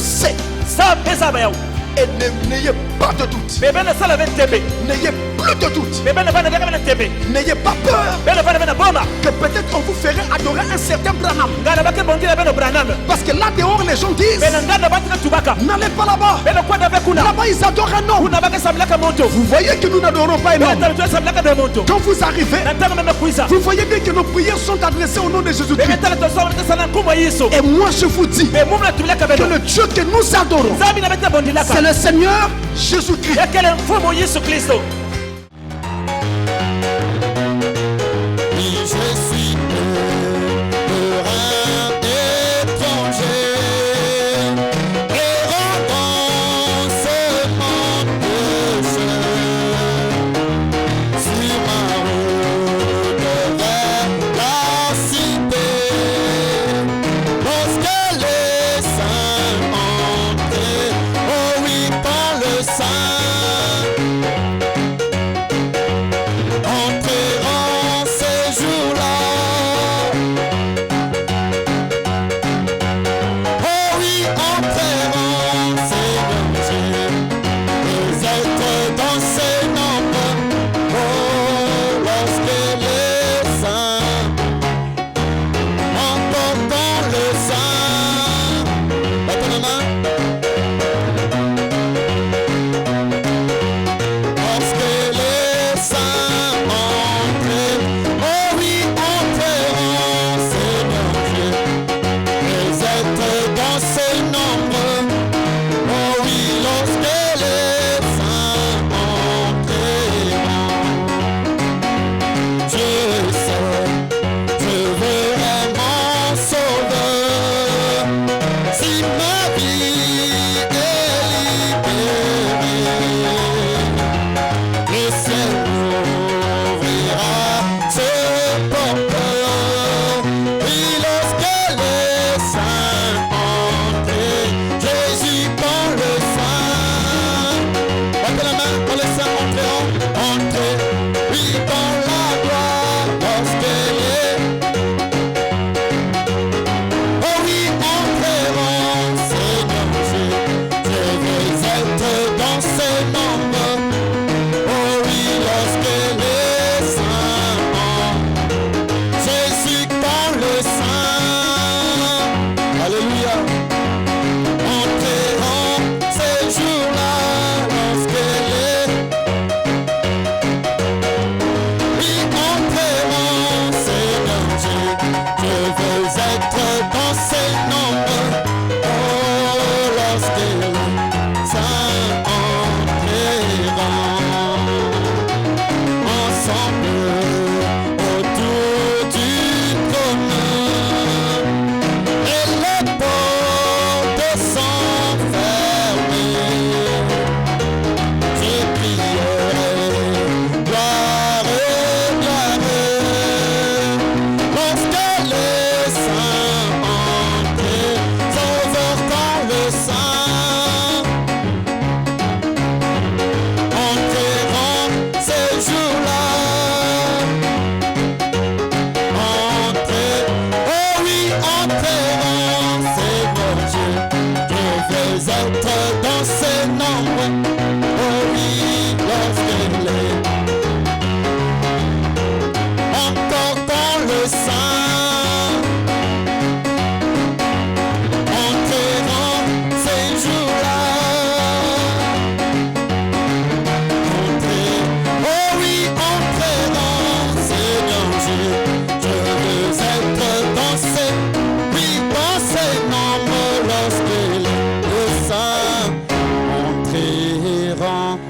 sais. Et n'ayez pas de doute. N'ayez plus de doute. N'ayez pas peur que peut-être on vous ferait adorer un certain Branham. Parce que là dehors les gens disent n'allez pas là-bas. Là-bas ils adorent un homme. Vous voyez que nous n'adorons pas un homme. Quand vous arrivez, vous voyez bien que nos prières sont adressées au nom de Jésus-Christ. Et moi je vous dis que le Dieu que nous adorons, c'est le Seigneur Jésus-Christ.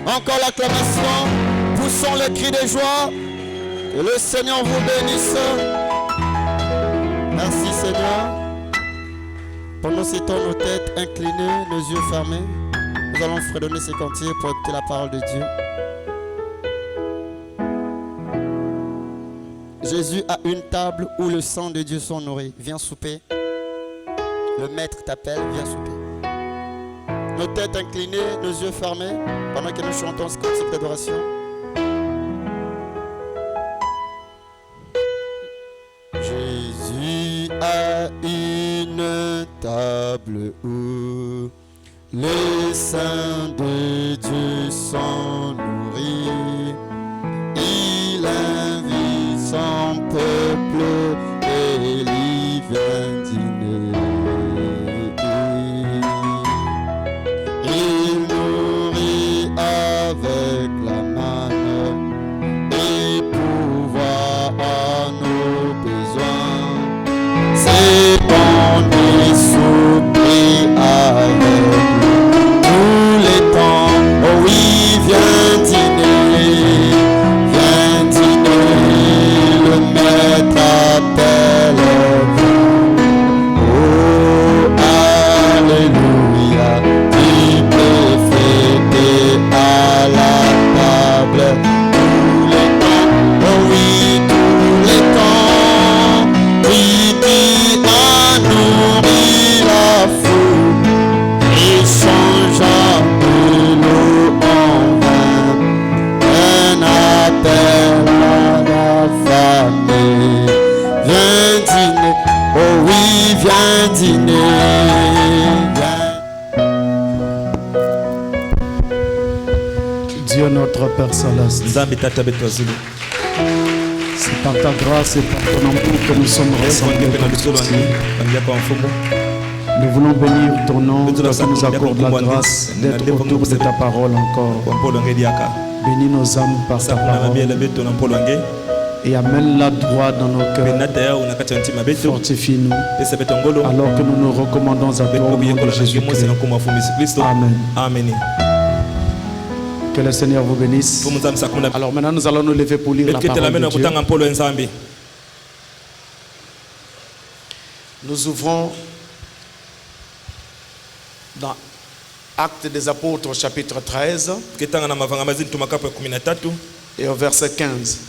Encore l'acclamation, poussons les cris de joie. Que le Seigneur vous bénisse. Merci Seigneur. Pendant ces temps, nos têtes inclinées, nos yeux fermés, nous allons fredonner ces cantiques pour écouter la parole de Dieu. Jésus a une table où le sang de Dieu sont nourris. Viens souper. Le maître t'appelle, viens souper. Nos têtes inclinées, nos yeux fermés, pendant que nous chantons ce cantique d'adoration. Jésus a une table où Les saints de Dieu sont nourris. Il invite son peuple et il vient dîner. Il nourrit avec la manne et pouvoir à nos besoins. C'est bon de souper avec tous les temps. Oh oui, viens dîner, le maître appelle. Oh, alléluia, tu peux fêter à la table tous les temps. Oh oui, tous les temps. Tu a nourri la foule et changea de l'eau en vin. Un appel à la famille. Viens dîner, oh oui, viens dîner. Dieu notre Père Céleste, c'est par ta grâce et par ton amour que nous sommes rassemblés. Nous voulons bénir ton nom, parce que nous accorde la grâce d'être autour de ta parole encore. Bénis nos âmes par ta parole et amène-la droit dans nos cœurs. Fortifie-nous alors que nous nous recommandons à toi au nom de Jésus-Christ. Amen. Que le Seigneur vous bénisse. Alors maintenant nous allons nous lever pour lire la parole de Dieu. Nous ouvrons dans Actes des Apôtres chapitre 13 et au verset 15.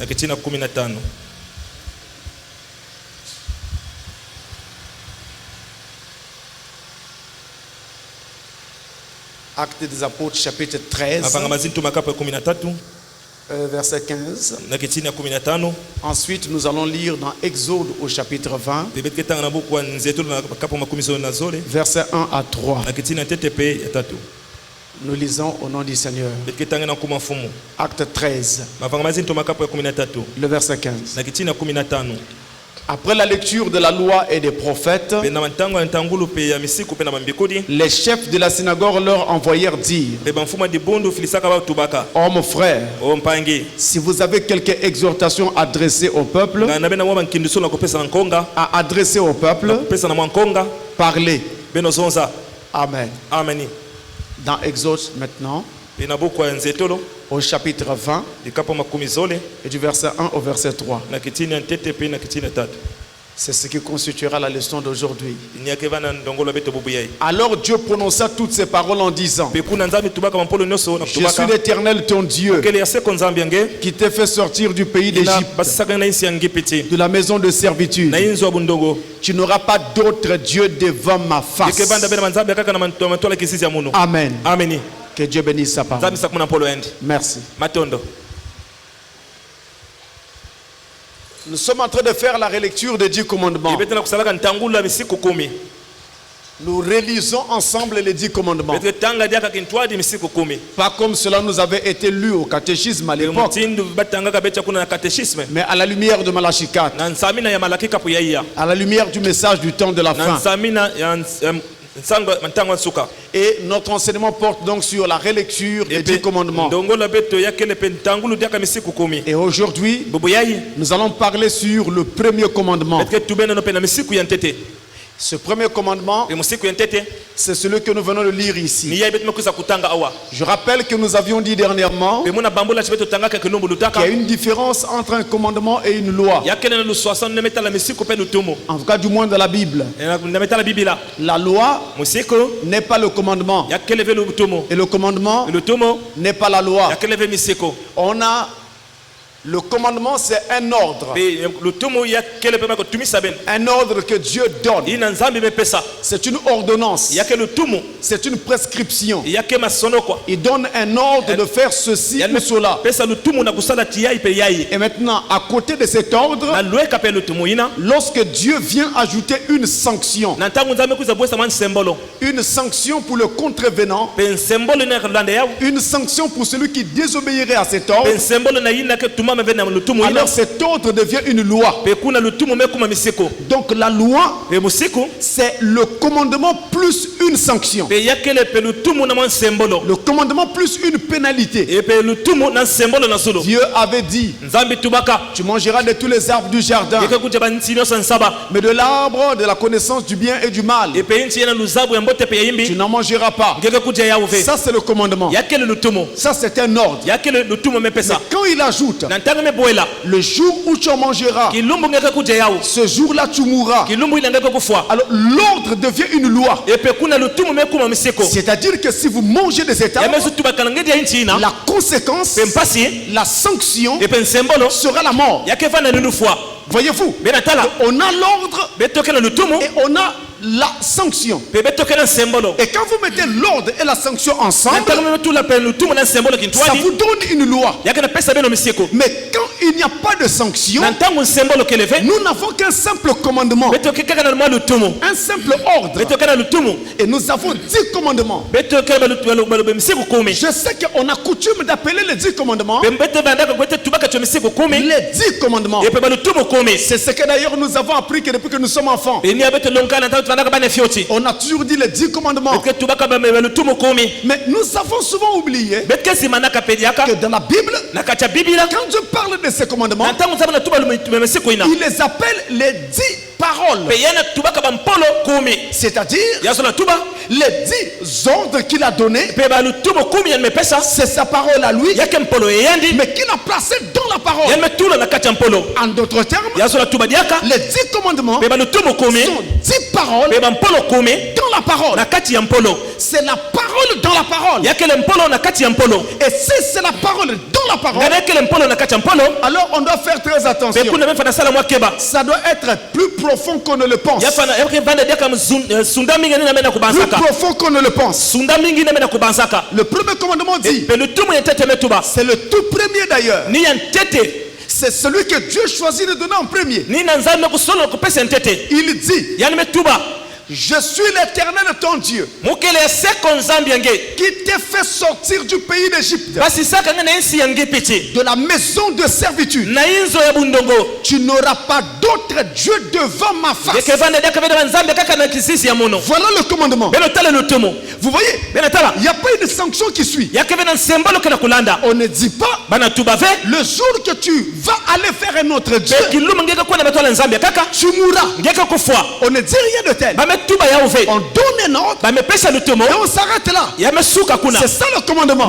Actes des Apôtres chapitre 13 verset 15. Ensuite nous allons lire dans Exode au chapitre 20 verset 1 à 3. Nous lisons au nom du Seigneur. Acte 13 le verset 15. Après la lecture de la loi et des prophètes, les chefs de la synagogue leur envoyèrent dire: Oh mon frère, si vous avez quelque exhortation adressée au peuple, à adresser au peuple, parlez. Amen. Dans Exode maintenant, au chapitre 20 et du verset 1 au verset 3. C'est ce qui constituera la leçon d'aujourd'hui. Alors Dieu prononça toutes ces paroles en disant: Je suis l'Éternel ton Dieu, qui t'ai fait sortir du pays d'Égypte, de la maison de servitude. Tu n'auras pas d'autre Dieu devant ma face. Amen. Que Dieu bénisse sa parole. Merci. Nous sommes en train de faire la relecture des 10 commandements. Nous relisons ensemble les 10 commandements. Pas comme cela nous avait été lu au catéchisme à l'époque, mais à la lumière de Malachie 4, à la lumière du message du temps de la fin. Et notre enseignement porte donc sur la relecture des 10 commandements. Et aujourd'hui, nous allons parler sur le premier commandement. Ce premier commandement, c'est celui que nous venons de lire ici. Je rappelle que nous avions dit dernièrement qu'il y a une différence entre un commandement et une loi. En tout cas, du moins dans la Bible. La loi n'est pas le commandement. Et le commandement n'est pas la loi. On a Le commandement, c'est un ordre. Un ordre que Dieu donne. C'est une ordonnance. C'est une prescription. Il donne un ordre de faire ceci ou cela. Et maintenant, à côté de cet ordre, lorsque Dieu vient ajouter une sanction pour le contrevenant, une sanction pour celui qui désobéirait à cet ordre, alors cet ordre devient une loi. Donc la loi, c'est le commandement plus une sanction. Le commandement plus une pénalité. Dieu avait dit, tu mangeras de tous les arbres du jardin, mais de l'arbre de la connaissance du bien et du mal, tu n'en mangeras pas. Ça, c'est le commandement. Ça, c'est un ordre. Mais quand il ajoute, le jour où tu en mangeras, ce jour-là tu mourras, alors l'ordre devient une loi. C'est-à-dire que si vous mangez de cet arbre, la conséquence, la sanction sera la mort. Voyez-vous, on a l'ordre et on a la sanction. Et quand vous mettez l'ordre et la sanction ensemble, ça vous donne une loi. Mais quand il n'y a pas de sanction, nous n'avons qu'un simple commandement, un simple ordre. Et nous avons 10 commandements. Je sais qu'on a coutume d'appeler les 10 commandements les 10 commandements. C'est ce que d'ailleurs nous avons appris que depuis que nous sommes enfants. On a toujours dit les 10 commandements. Mais nous avons souvent oublié que dans la Bible, quand Dieu parle de ces commandements, il les appelle les 10 paroles. C'est-à-dire les 10 ordres qu'il a donnés, c'est sa parole à lui, mais qu'il a placé dans la parole. En d'autres termes, les 10 commandements sont 10 paroles dans la parole. C'est la parole dans la parole. Et si c'est la parole dans la parole, alors on doit faire très attention. Ça doit être plus profond qu'on ne le pense. Plus profond qu'on ne le pense. Le premier commandement dit, c'est le tout premier d'ailleurs, c'est celui que Dieu choisit de donner en premier. Il dit, je suis l'Éternel ton Dieu qui t'a fait sortir du pays d'Égypte, de la maison de servitude. Tu n'auras pas d'autre Dieu devant ma face. Voilà le commandement. Vous voyez, il n'y a pas une sanction qui suit. On ne dit pas le jour que tu vas aller faire un autre Dieu, tu mourras. On ne dit rien de tel. On donne un ordre et on s'arrête là. C'est ça le commandement.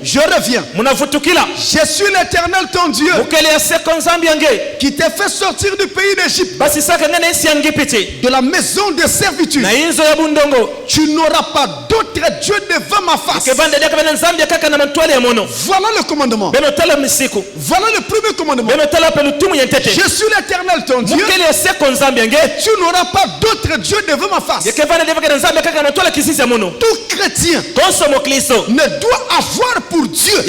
Je reviens. Je suis l'Éternel ton Dieu qui t'a fait sortir du pays d'Égypte, de la maison de servitude. Tu n'auras pas d'autre Dieu devant ma face. Voilà le commandement. Voilà le premier commandement. Je suis l'Éternel ton Dieu et tu n'auras pas d'autre Dieu devant ma face. Tout chrétien ne doit avoir pour Dieu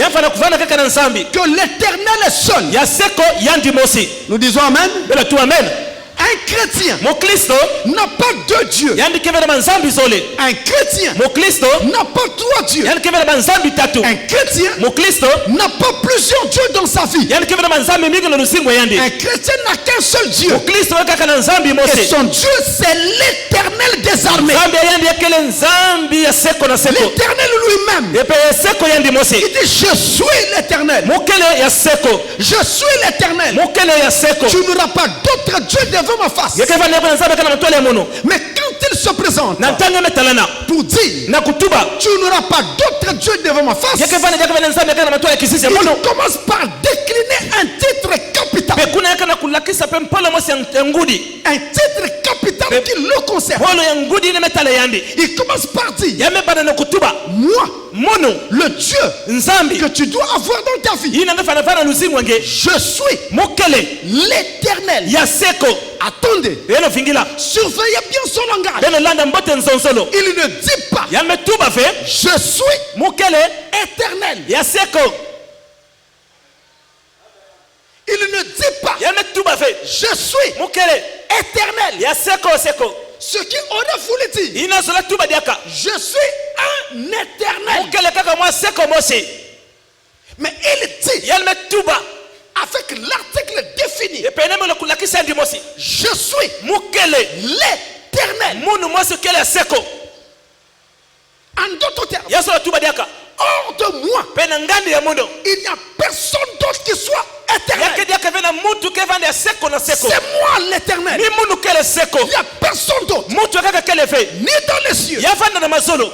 que l'Éternel est seul. Nous disons Amen. Un chrétien n'a pas deux dieux. Un chrétien n'a pas trois dieux. Un chrétien n'a pas plusieurs dieux dans sa vie. Un chrétien n'a qu'un seul Dieu. Et son Dieu, c'est l'Éternel des armées. L'Éternel lui-même. Il dit, je suis l'Éternel. Je suis l'Éternel. Tu n'auras pas d'autre Dieu devant ma face. Mais quand il se présente pour dire, tu n'auras pas d'autre Dieu devant ma face, il commence par décliner un titre capital. Un titre capital L'homme qui le concerne, il commence par dire, moi, le Dieu que tu dois avoir dans ta vie, je suis l'Éternel. Attendez, surveillez bien son langage. Il ne dit pas, je suis éternel. Il ne dit pas, je suis éternel. Ce qui aurait voulu dire, je suis un éternel. Mais il dit, avec l'article défini, je suis l'éternel. En d'autres termes, hors de moi, il n'y a personne d'autre qui soit éternel. C'est moi l'éternel. Il n'y a personne d'autre, ni dans les cieux,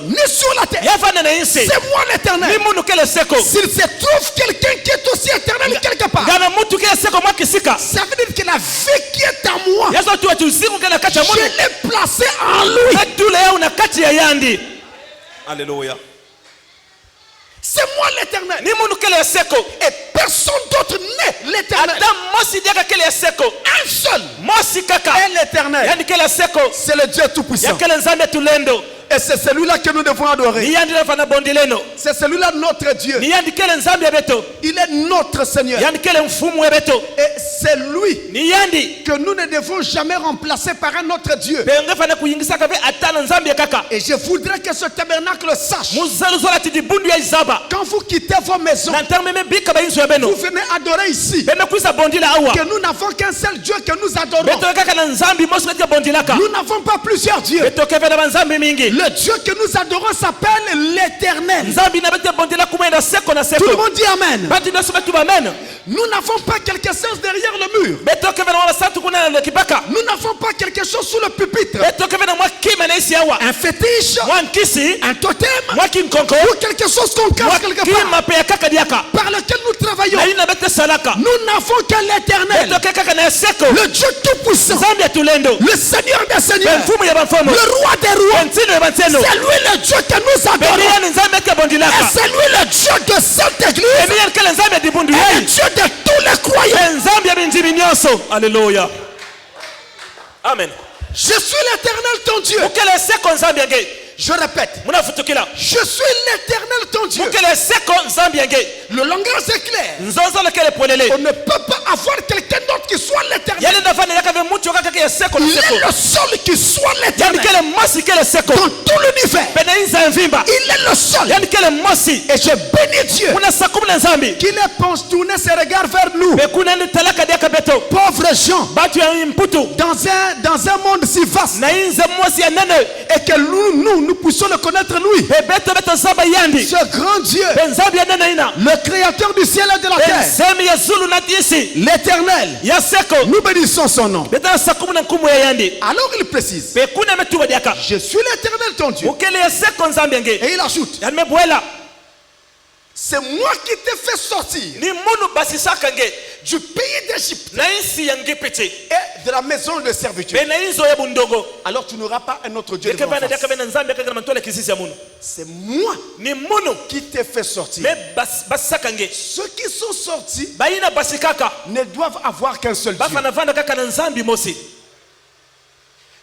ni sur la terre. C'est moi l'éternel. S'il se trouve quelqu'un qui est aussi éternel quelque part, ça veut dire que la vie qui est à moi, je l'ai placée en lui. Alléluia. C'est moi l'éternel. Et personne d'autre n'est l'éternel. Un seul est l'éternel. C'est le Dieu tout-puissant. Et c'est celui-là que nous devons adorer. C'est celui-là notre Dieu. Il est notre Seigneur. Et c'est lui que nous ne devons jamais remplacer par un autre Dieu. Et je voudrais que ce tabernacle sache, quand vous quittez vos maisons, vous venez adorer ici, que nous n'avons qu'un seul Dieu que nous adorons. Nous n'avons pas plusieurs dieux. Le Dieu que nous adorons s'appelle l'Éternel. Tout le monde dit Amen. Nous n'avons pas quelque chose derrière le mur. Nous n'avons pas quelque chose sous le pupitre. Un fétiche, un totem, ou quelque chose qu'on cache quelque part, par lequel nous travaillons. Nous n'avons que l'Éternel, le Dieu tout-puissant, le Seigneur des seigneurs, le roi des rois. C'est lui le Dieu que nous adorons. Et c'est lui le Dieu de cette église. Et le Dieu de tous les croyants. Alléluia. Amen. Je suis l'Éternel ton Dieu. Je répète, je suis l'Éternel ton Dieu. Le langage est clair. On ne peut pas avoir quelqu'un d'autre qui soit l'Éternel. Il est le seul qui soit l'Éternel dans tout l'univers. Il est le seul. Et je bénis Dieu qu'il ait tourné ses regards vers nous, pauvres gens, dans un monde si vaste, et que nous puissions le connaître lui, ce grand Dieu, le créateur du ciel et de la terre, l'Éternel. Nous bénissons son nom. Alors il précise, je suis l'Éternel ton Dieu. Et il ajoute, c'est moi qui t'ai fait sortir du pays d'Égypte et de la maison de servitude. Alors tu n'auras pas un autre Dieu devant toi. C'est moi qui t'ai fait sortir. Ceux qui sont sortis ne doivent avoir qu'un seul Dieu.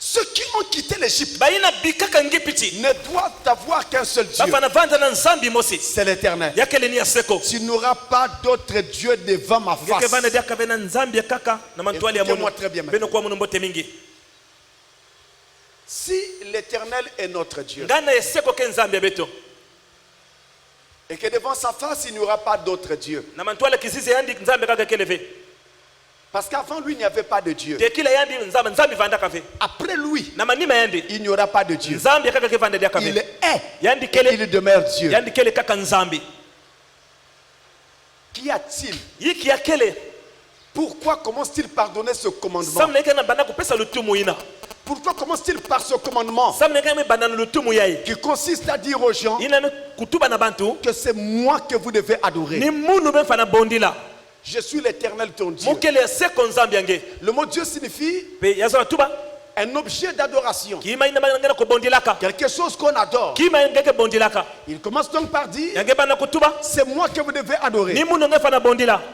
Ceux qui ont quitté l'Égypte ne doivent avoir qu'un seul Dieu. C'est l'Éternel. Tu n'auras pas d'autre Dieu devant ma face. Écoutez-moi très bien maintenant. Si l'Éternel est notre Dieu et que devant sa face il n'y aura pas d'autre Dieu, parce qu'avant lui il n'y avait pas de Dieu, après lui il n'y aura pas de Dieu. Il est et il demeure Dieu. Qu'y a-t-il? Pourquoi commence-t-il par donner ce commandement? Pourquoi commence-t-il par ce commandement qui consiste à dire aux gens que c'est moi que vous devez adorer? Je suis l'Éternel ton Dieu. Le mot Dieu signifie un objet d'adoration, quelque chose qu'on adore. Il commence donc par dire, c'est moi que vous devez adorer.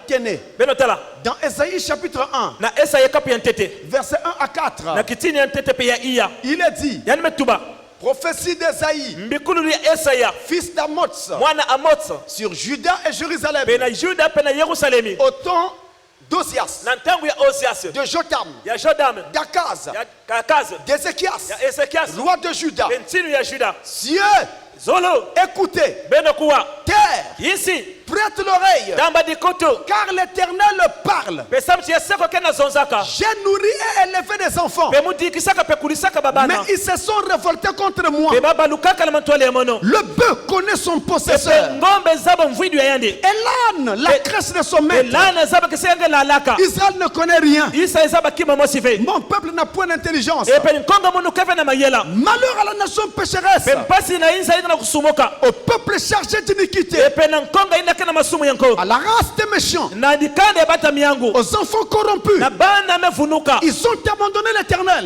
Tenez, dans Ésaïe chapitre 1, verset 1 à 4, il est dit, prophétie d'Ésaïe, fils d'Amoz, sur Juda et Jérusalem, au temps d'Osias, de Jotam, d'Akaz, d'Ézéchias, roi de Juda. Cieux, écoutez, terre, prête l'oreille, car l'Éternel parle. J'ai nourri et élevé des enfants, mais ils se sont révoltés contre moi. Le bœuf connaît son possesseur, et l'âne la crèche de son maître. Israël ne connaît rien. Mon peuple n'a point d'intelligence. Malheur à la nation pécheresse, au peuple chargé d'iniquité, à la race des méchants, aux enfants corrompus. Ils ont abandonné l'Éternel.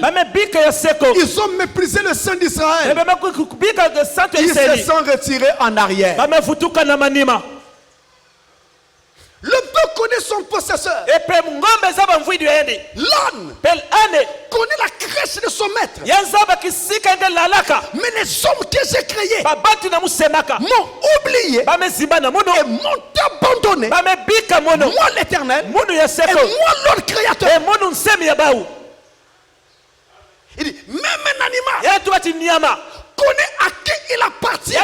Ils ont méprisé le Saint d'Israël. Ils se sont retirés en arrière. Le bœuf connaît son possesseur. L'âne connaît la crèche de son maître. Mais les hommes que j'ai créés m'ont oublié et m'ont abandonné. Moi l'Éternel et moi leur créateur. Il dit, même un animal connaît à qui il appartient.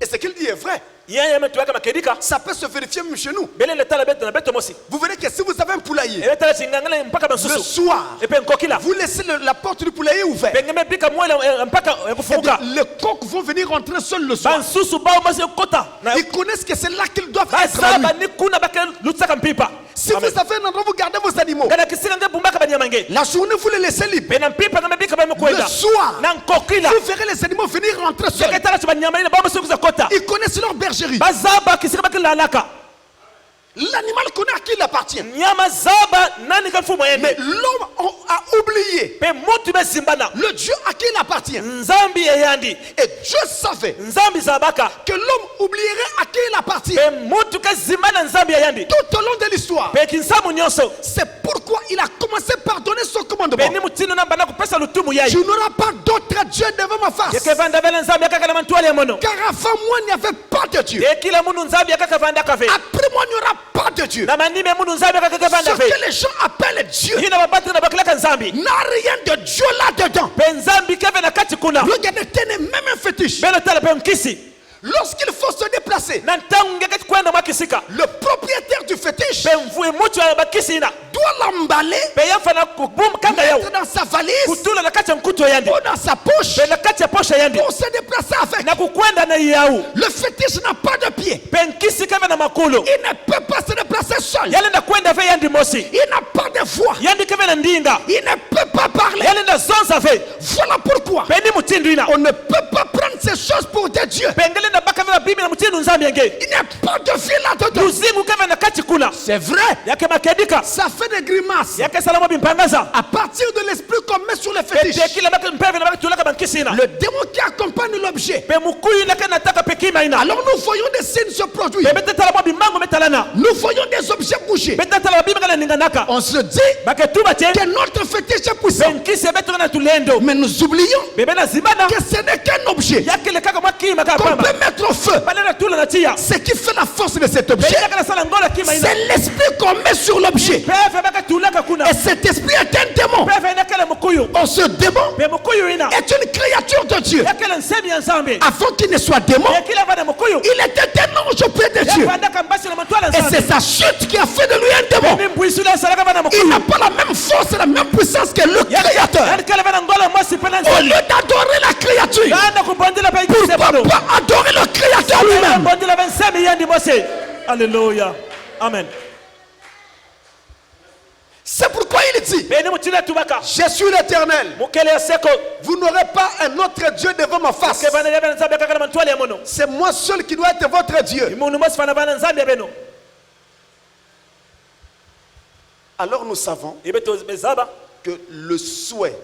Et ce qu'il dit est vrai. Ça peut se vérifier même chez nous. Vous verrez que si vous avez un poulailler, le soir, vous laissez la porte du poulailler ouverte. Les coqs vont venir rentrer seuls le soir. Ils connaissent que c'est là qu'ils doivent être. Si vous avez un endroit où vous gardez vos animaux, la journée vous les laissez libres. Le soir, vous verrez les animaux venir rentrer seuls. Ils connaissent leur bergerie. L'animal connaît à qui il appartient. Mais l'homme a oublié le Dieu à qui il appartient. Et Dieu savait que l'homme oublierait à qui il appartient. Tout au long de l'histoire. C'est pourquoi il a commencé par donner son commandement. Tu n'auras pas d'autre Dieu devant ma face. Car avant moi il n'y avait pas de Dieu. Après moi il n'y aura pas de Dieu. Ce que les gens appellent Dieu n'a rien de Dieu là-dedans. Regardez, tenez même un fétiche. Lorsqu'il faut se déplacer, le propriétaire du fétiche doit l'emballer, mettre dans sa valise ou dans sa poche pour se déplacer avec. Le fétiche n'a pas de pied. Il ne peut pas se déplacer seul. Il n'a pas de voix. Il ne peut pas parler. Voilà pourquoi on ne peut pas prendre ces choses pour des dieux. Il n'y a pas de vie là-dedans. C'est vrai. Ça fait des grimaces. À partir de l'esprit qu'on met sur le fétiche, le démon qui accompagne l'objet. Alors nous voyons des signes se produire. Nous voyons des objets bouger. On se dit que notre fétiche est puissant. Mais nous oublions que ce n'est qu'un objet qu'on peut mettre au feu. Ce qui fait la force de cet objet, c'est l'esprit qu'on met sur l'objet. Et cet esprit est un démon. Oh, ce démon est une créature de Dieu. Avant qu'il ne soit démon, il était un ange auprès de Dieu. Et c'est sa chute qui a fait de lui un démon. Il n'a pas la même force et la même puissance que le créateur. Au lieu d'adorer la créature, pourquoi pas adorer le créateur lui-même? Alléluia. Amen. C'est pourquoi il dit, je suis l'Éternel. Vous n'aurez pas un autre Dieu devant ma face. C'est moi seul qui dois être votre Dieu. Alors nous savons que le souhait,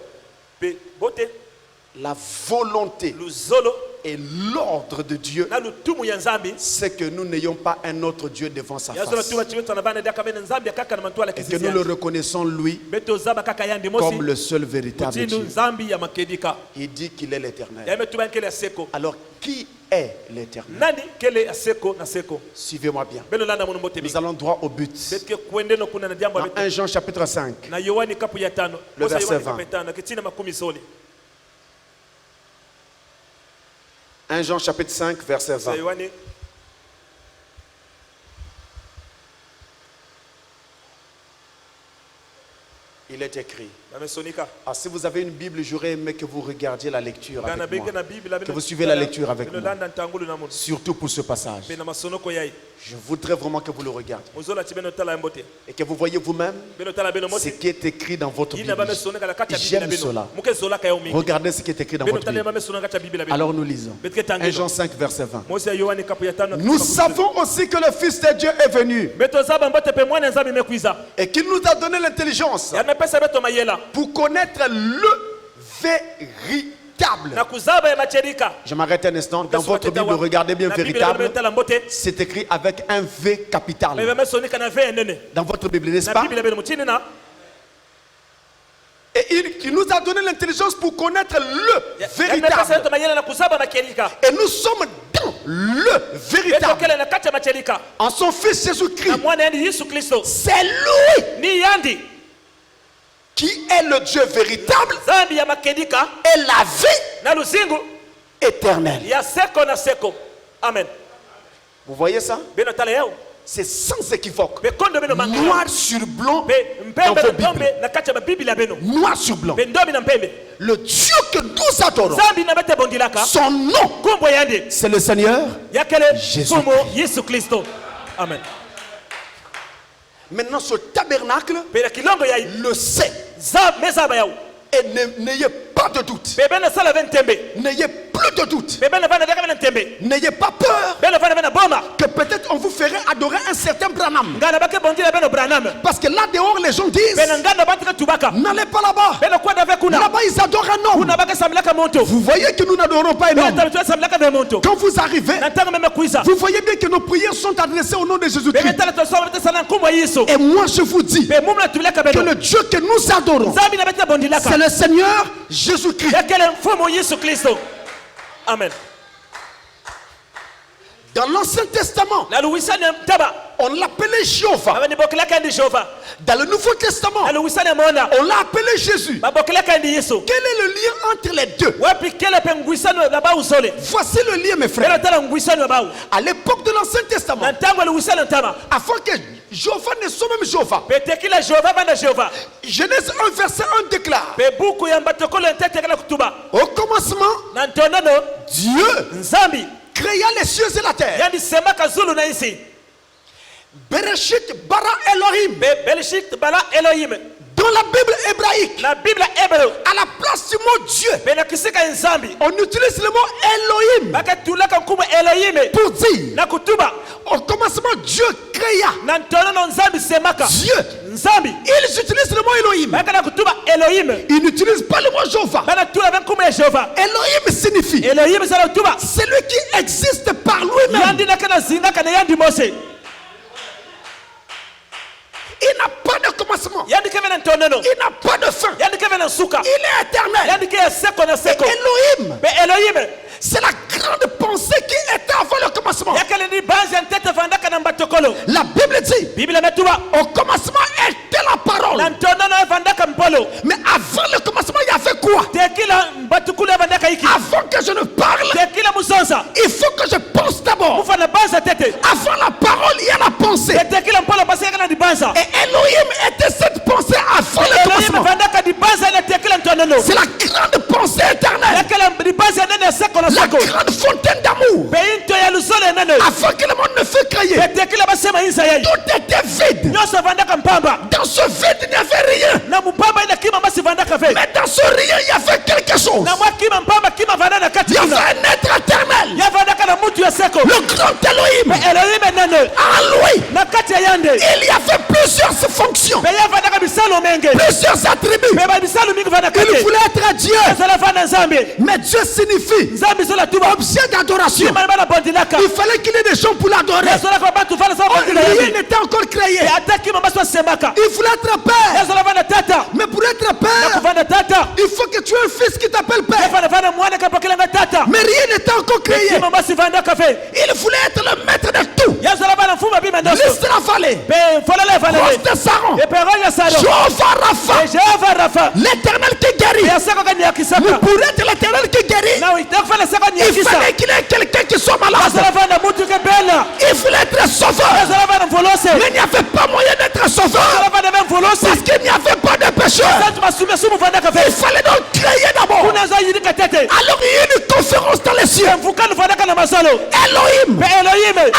la volonté et l'ordre de Dieu, c'est que nous n'ayons pas un autre Dieu devant sa face. Et que nous le reconnaissons lui comme le seul véritable Dieu. Il dit qu'il est l'éternel. Alors qui est l'éternel? Suivez-moi bien. Nous allons droit au but. Dans 1 Jean chapitre 5, le verset 20. 1 Jean chapitre 5, verset 20. Il est écrit. Ah, si vous avez une Bible, j'aurais aimé que vous regardiez la lecture avec moi. Que vous suivez la lecture avec moi. Surtout pour ce passage. Je voudrais vraiment que vous le regardiez. Et que vous voyez vous-même ce qui est écrit dans votre Bible. J'aime cela. Regardez ce qui est écrit dans votre Bible. Alors nous lisons. 1 Jean 5, verset 20. Nous savons aussi que le Fils de Dieu est venu. Et qu'il nous a donné l'intelligence pour connaître le véritable. Je m'arrête un instant. Dans votre Bible, regardez bien véritable. C'est écrit avec un V capital. Dans votre Bible, n'est-ce pas? Et il nous a donné l'intelligence pour connaître le véritable. Et nous sommes dans le véritable. En son Fils Jésus-Christ. C'est lui qui est le Dieu véritable et la vie éternelle. Amen. Vous voyez ça? C'est sans équivoque. Noir sur blanc dans vos Bibles. Noir sur blanc. Le Dieu que nous adorons, son nom, c'est le Seigneur Jésus-Christ. Amen. Maintenant, ce tabernacle le sait. Et n'ayez pas de doute. N'ayez plus de doute. N'ayez pas peur que peut-être on vous ferait adorer un certain Branham. Parce que là dehors les gens disent n'allez pas là-bas. Là-bas ils adorent un homme. Vous voyez que nous n'adorons pas un homme. Quand vous arrivez, vous voyez bien que nos prières sont adressées au nom de Jésus-Christ. Et moi je vous dis que le Dieu que nous adorons, c'est le Seigneur Jésus-Christ. Amen. Dans l'Ancien Testament, on l'appelait Jéhovah. Dans le Nouveau Testament, on l'a appelé Jésus. Quel est le lien entre les deux? Voici le lien, mes frères. À l'époque de l'Ancien Testament, afin que Jéhovah ne soit même Jéhovah, Genèse 1 verset 1 déclare: au commencement, Dieu créa les cieux et la terre. Bereshit bara Elohim. Dans la Bible hébraïque, à la place du mot Dieu, on utilise le mot Elohim pour dire au commencement Dieu créa. Dieu. Ils utilisent le mot Elohim. Ils n'utilisent pas le mot Jéhovah. Elohim signifie celui qui existe par lui-même. Il n'a pas de commencement. Il n'a pas de fin. Il est éternel. Et Elohim, c'est la grande pensée qui était avant le commencement. La Bible dit au commencement était la parole. Mais avant le commencement, il y avait quoi? Avant que je ne parle, il faut que je pense d'abord. Avant la parole, il y a la pensée. Et Elohim était cette pensée avant le commencement. C'est la grande pensée éternelle. La grande fontaine d'amour. Avant que le monde ne fût créé, tout était vide. Dans ce vide, il n'y avait rien. Mais dans ce rien, il y avait quelque chose. Il y avait un être éternel. Le grand Elohim. En lui, il y avait plusieurs fonctions. plusieurs attributs. Il voulait être Dieu. Mais Dieu signifie objet d'adoration. Il fallait qu'il y ait des gens pour l'adorer. Rien n'était encore créé. Il voulait être père. Mais pour être père, il faut que tu aies un fils qui t'appelle père. Mais rien n'était encore créé. Il voulait être le maître de tout. L'Israël, Rose de Saron, Jéhovah Rapha, l'éternel qui guérit. Mais pour être l'éternel qui guérit, il fallait qu'il y ait quelqu'un qui soit malade. Il voulait être sauveur. Mais il n'y avait pas moyen d'être sauveur parce qu'il n'y avait pas de pécheur. Il fallait donc créer d'abord. Alors il y a une conférence dans les cieux. Elohim,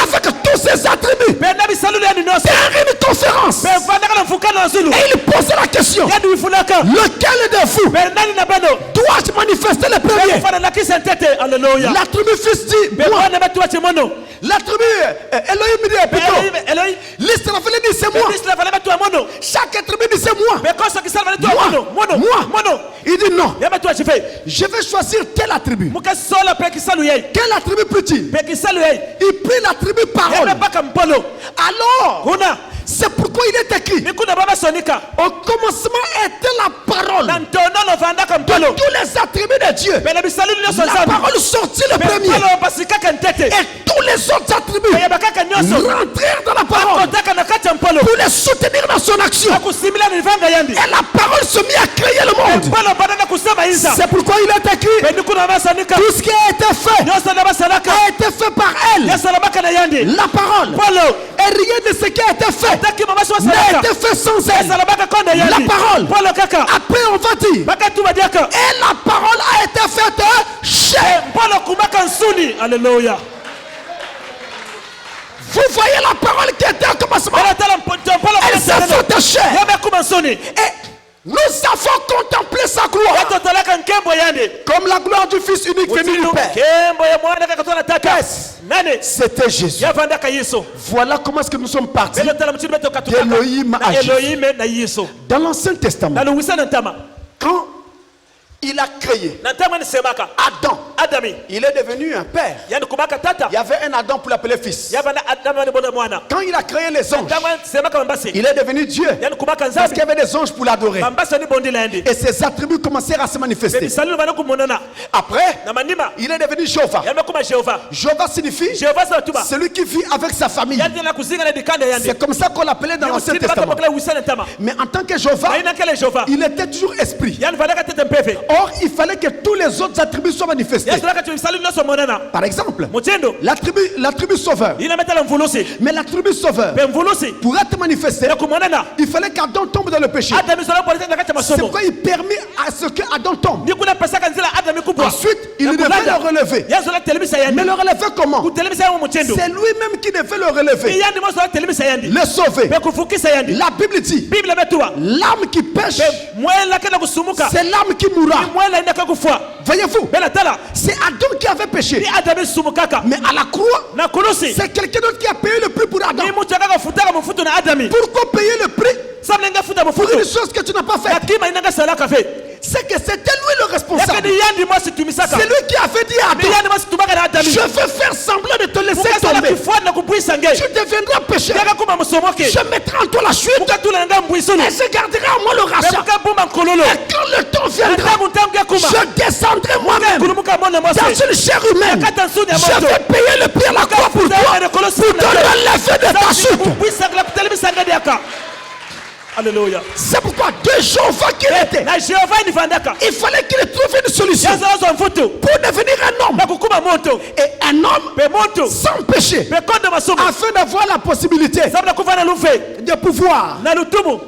avec tous ses attributs, c'est une conférence. Et il pose la question: lequel de vous dois-je manifester le premier? La tribu fils dit moi. La tribu Elohim dit plutôt. L'Israël dit c'est moi. Chaque tribu dit c'est moi. Moi. Il dit non. Je vais choisir quel attribut. Quel attribut peut-il? Il prit l'attribut parole. Alors, c'est pourquoi il est écrit: au commencement était la parole. De tous les attributs de Dieu, la parole sortit le premier. Et tous les autres attributs rentrèrent dans la parole pour les soutenir dans son action. Et la parole se mit à créer le monde. C'est pourquoi il est écrit: tout ce qui a été fait par elle, la parole. Et rien de ce qui a été fait n'a été fait sans elle. La parole. Après on va dire: et la parole a été faite chair. Alléluia. Vous voyez la parole qui était au commencement. Elle s'est faite chair. Et nous avons contemplé sa gloire, comme la gloire du Fils unique venu du Père. C'était Jésus. Voilà comment est-ce que nous sommes partis d'Elohim à Jésus. Dans l'Ancien Testament, quand il a créé Adam, il est devenu un père. Il y avait un Adam pour l'appeler fils. Quand il a créé les anges, il est devenu Dieu parce qu'il y avait des anges pour l'adorer. Et ses attributs commencèrent à se manifester. Après, il est devenu Jéhovah. Jéhovah signifie celui qui vit avec sa famille. C'est comme ça qu'on l'appelait dans l'Ancien Testament. Mais en tant que Jéhovah, il était toujours esprit. Or, il fallait que tous les autres attributs soient manifestés. Par exemple, la tribu sauveur. Mais la tribu sauveur, pour être manifestée, il fallait qu'Adam tombe dans le péché. C'est pourquoi il permet à ce que Adam tombe. Ensuite, il devait le relever. Mais le relever comment? C'est lui-même qui devait le relever. Le sauver. La Bible dit: l'âme qui pêche, c'est l'âme qui mourra. Voyez-vous, c'est Adam qui avait péché. Mais à la croix, c'est quelqu'un d'autre qui a payé le prix pour Adam. Pourquoi payer le prix pour une chose que tu n'as pas faite? C'est que c'était lui le responsable. C'est lui qui avait dit à Adam: je vais faire semblant de te laisser tomber. Tu deviendras pécheur. Je mettrai en toi la chute et je garderai en moi le rachat. Et quand le temps viendra, je descendrai moi-même dans une chair humaine. Je vais payer le prix à la croix pour toi, pour te relever de ta chute. Alléluia. C'est pourquoi de Jéhovah qu'il était, il fallait qu'il trouve une solution pour devenir un homme. Et un homme sans péché, afin d'avoir la possibilité de pouvoir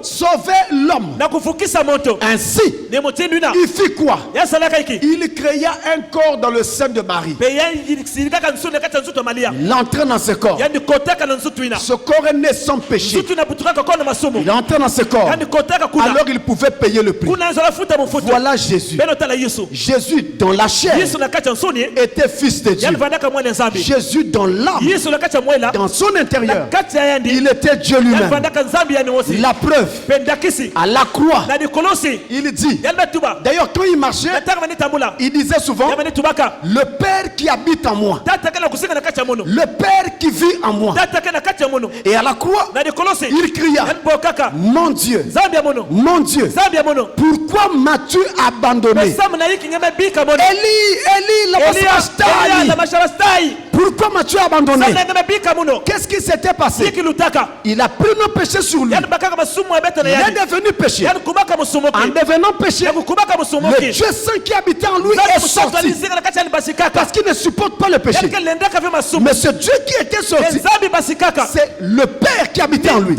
sauver l'homme. Ainsi, il fit quoi? Il créa un corps dans le sein de Marie. L'entrée dans ce corps. Ce corps est né sans péché. Il entre dans ce corps. Alors il pouvait payer le prix. Voilà Jésus. Jésus dans la chair était fils de Dieu. Jésus dans l'âme, dans son intérieur, il était Dieu lui-même. La preuve, à la croix, il dit, d'ailleurs quand il marchait, il disait souvent, le Père qui habite en moi, le Père qui vit en moi. Et à la croix, il cria, mon Dieu, mon Dieu, pourquoi m'as-tu abandonné? Élie, lama sabachthai. Pourquoi m'as-tu abandonné? Qu'est-ce qui s'était passé? Il a pris nos péchés sur lui. Il est devenu péché. En devenant péché, le Dieu saint qui habitait en lui est sorti. Parce qu'il ne supporte pas le péché. Mais ce Dieu qui était sorti, c'est le Père qui habitait en lui.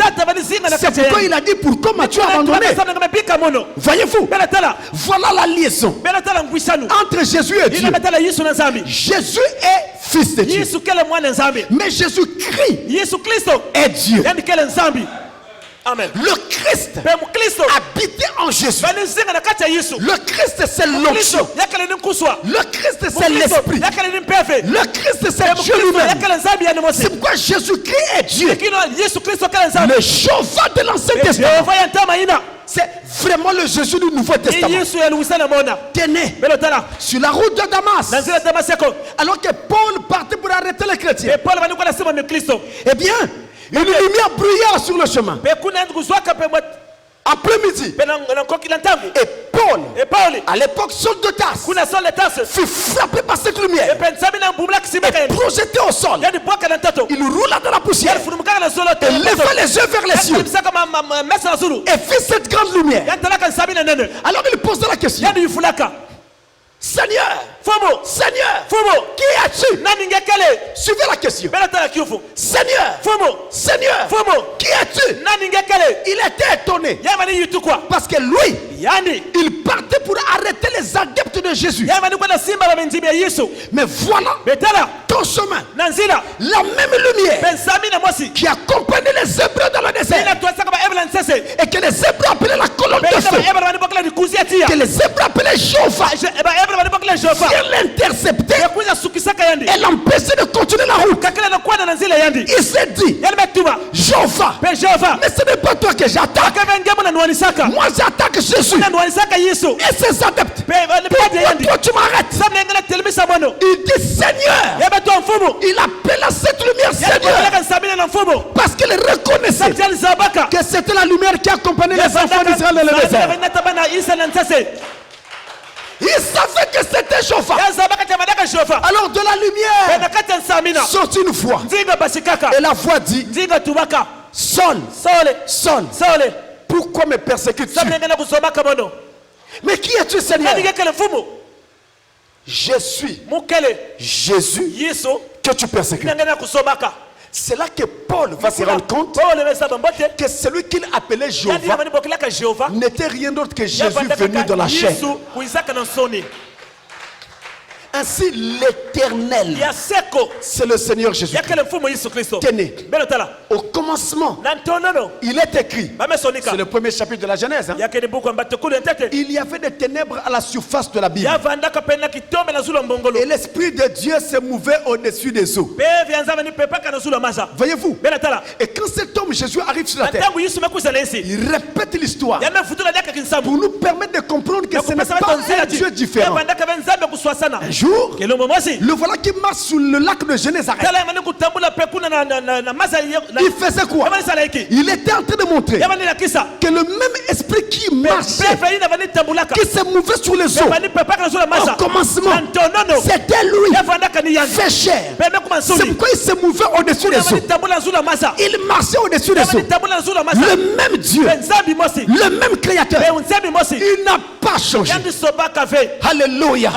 C'est pourquoi il a dit, pourquoi m'as-tu abandonné? Voyez-vous, voilà la liaison entre Jésus et Dieu. Jésus est fils de Dieu. Mais Jésus-Christ est Dieu. Amen. Le Christ habitait en Jésus. Le Christ c'est l'onction. Le Christ c'est l'esprit. Le Christ c'est Dieu lui-même. C'est pourquoi Jésus-Christ est Dieu. Le Jéhovah de l'Ancien Testament, c'est vraiment le Jésus du Nouveau Testament. T'es né sur la route de Damas, alors que Paul partait pour arrêter les chrétiens. Eh bien, une lumière brillait sur le chemin. Après-midi. Et Paul, à l'époque, Saul de Tarse, fut frappé par cette lumière et projeté au sol. Il roula dans la poussière et leva les yeux vers les cieux et fit cette grande lumière. Alors il pose la question, Seigneur, qui es-tu? Suivez la question. Seigneur, qui es-tu? Il était étonné parce que lui, il partait pour arrêter les adeptes de Jésus. Mais voilà ton chemin, la même lumière qui accompagnait les Hébreux dans le désert et que les Hébreux appelaient la colonne de feu, que les Hébreux appelaient Jéhovah, vient l'intercepter et l'empêcher de continuer la route. Il s'est dit, Jéhovah, mais ce n'est pas toi que j'attaque, moi j'attaque Jésus et ses adeptes. Pourquoi toi tu m'arrêtes? Il dit Seigneur. Il appela cette lumière Seigneur parce qu'il reconnaissait que c'était la lumière qui accompagnait les enfants d'Israël dans le désert. Il savait que c'était Jéhovah. Alors de la lumière sortit une voix. Et la voix dit, Saul, pourquoi me persécutes-tu? Mais qui es-tu, Seigneur? Je suis Jésus que tu persécutes. C'est là que Paul va se rendre compte que celui qu'il appelait Jéhovah n'était rien d'autre que Jésus venu dans la chair. Ainsi l'Éternel, c'est le Seigneur Jésus. Au commencement, il est écrit, c'est le premier chapitre de la Genèse, il y avait des ténèbres à la surface de la Bible et l'Esprit de Dieu se mouvait au-dessus des eaux. Voyez-vous? Et quand cet homme Jésus arrive sur la terre, il répète l'histoire pour nous permettre de comprendre que ce n'est pas un Dieu différent. Un jour, le voilà qui marche sur le lac de Génézareth. Il faisait quoi? Il était en train de montrer que le même esprit qui marchait, qui se mouvait sur les eaux au commencement, c'était lui fait chair. C'est pourquoi il se mouvait au-dessus des eaux. Il marchait au-dessus des eaux. Le même Dieu, le même Créateur, il n'a pas changé. Alléluia.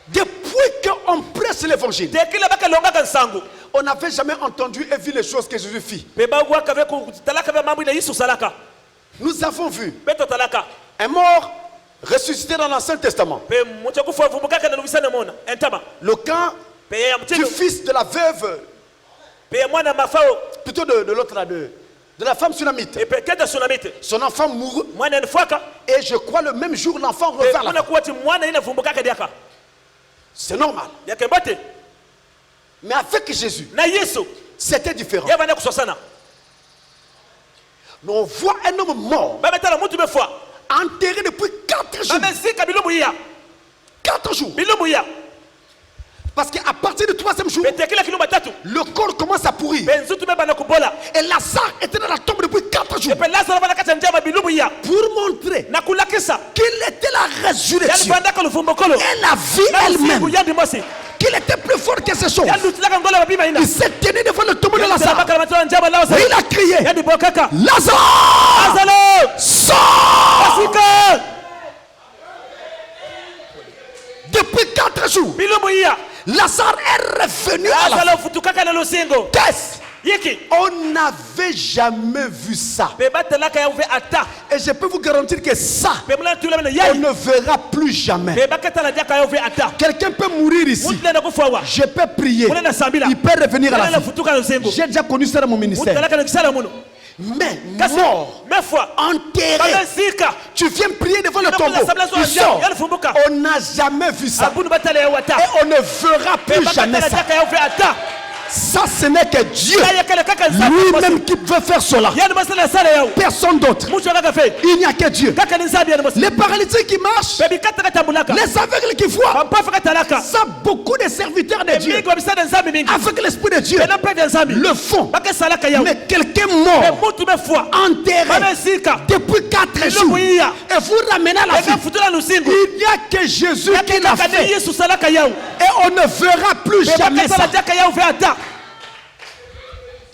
Depuis qu'on prêche l'évangile, on n'avait jamais entendu et vu les choses que Jésus fit. Nous avons vu un mort ressuscité dans l'Ancien Testament. Le camp du fils de la veuve, plutôt de l'autre là, de la femme sunamite. Son enfant mourut. Et je crois le même jour l'enfant revint là. C'est normal. Mais avec Jésus, na Yesu c'était différent. yabana kusosana. Mais on voit un homme mort, Bametala mutu befwa. enterré depuis 4 jours. Bamesika bilumu ya. 4 jours. Bilumu ya. Parce qu'à partir du 3e jour, Betekila kiluma tatu. le corps commence à pourrir. Benzutu beba na kubola. Et Lazare était dans la tombe depuis 4 jours. Epe Lazaro bana kata njama bilumu ya. Pour montrer Na kulakisa. qu'il était la Yani résurrection banda ko lufumbokolo. et la vie elle-même. Yandi mosi. Qu'il était plus fort que ces choses. Yandi tulaka ngola babima ina. Il s'est tenu devant le tombeau de Lazare. Lazaro. Et il a crié, Yandi bokaka. Lazare, Lazaro. sors! Asika. Depuis 4 jours, Bilumu ya. Lazare est revenu à la vie. Lazaro futukaka na lusingo. Qu'est-ce? Yiki. On n'avait jamais vu ça. Beba telaka ya uve ata. Et je peux vous garantir que ça, Bemula tulama na on yali. ne verra plus jamais. Beba kata na jaka ya uve ata. Quelqu'un peut mourir ici. Mutule na kufawa. Je peux prier. Muna na sambila. Il peut revenir à la Muna vie. futuka na lusingo. J'ai déjà connu ça dans mon ministère. Mutalaka na kisala muno. Mais Kasi. mort, Mefwa. enterré, Bamesika. tu viens prier devant le tombeau. Il sort. On n'a jamais vu ça. Abunu batale ya wata. Et on ne verra plus Beba jamais kata na ça. jaka ya uve ata. Ça, ce n'est que Dieu Ya kale kaka nzambe. lui-même qui veut faire cela. Yani masala sala yao. Personne d'autre. Mucho kaka fe. Il n'y a que Dieu. Kaka ni nzambe ya mosi. Les paralytiques qui marchent, Bebi kata kata mbulaka. les aveugles qui voient, Pampa faka talaka. ça, beaucoup de serviteurs de Dieu, Mingi wabisa na nzambe mingi. avec l'esprit de Dieu, Bena pe ya nzambe. le font. Baka salaka yao. Mais quelqu'un Mais mort, mutu mefwa. enterré, Bamesika. depuis 4 jours, et vous ramenez à la vie. Beka futula lusingo. Il n'y a que Jésus qui l'a Kaka ni fait. Yesu salaka yao. Et on ne verra plus jamais Beba kata ça. na jaka ya uve ata.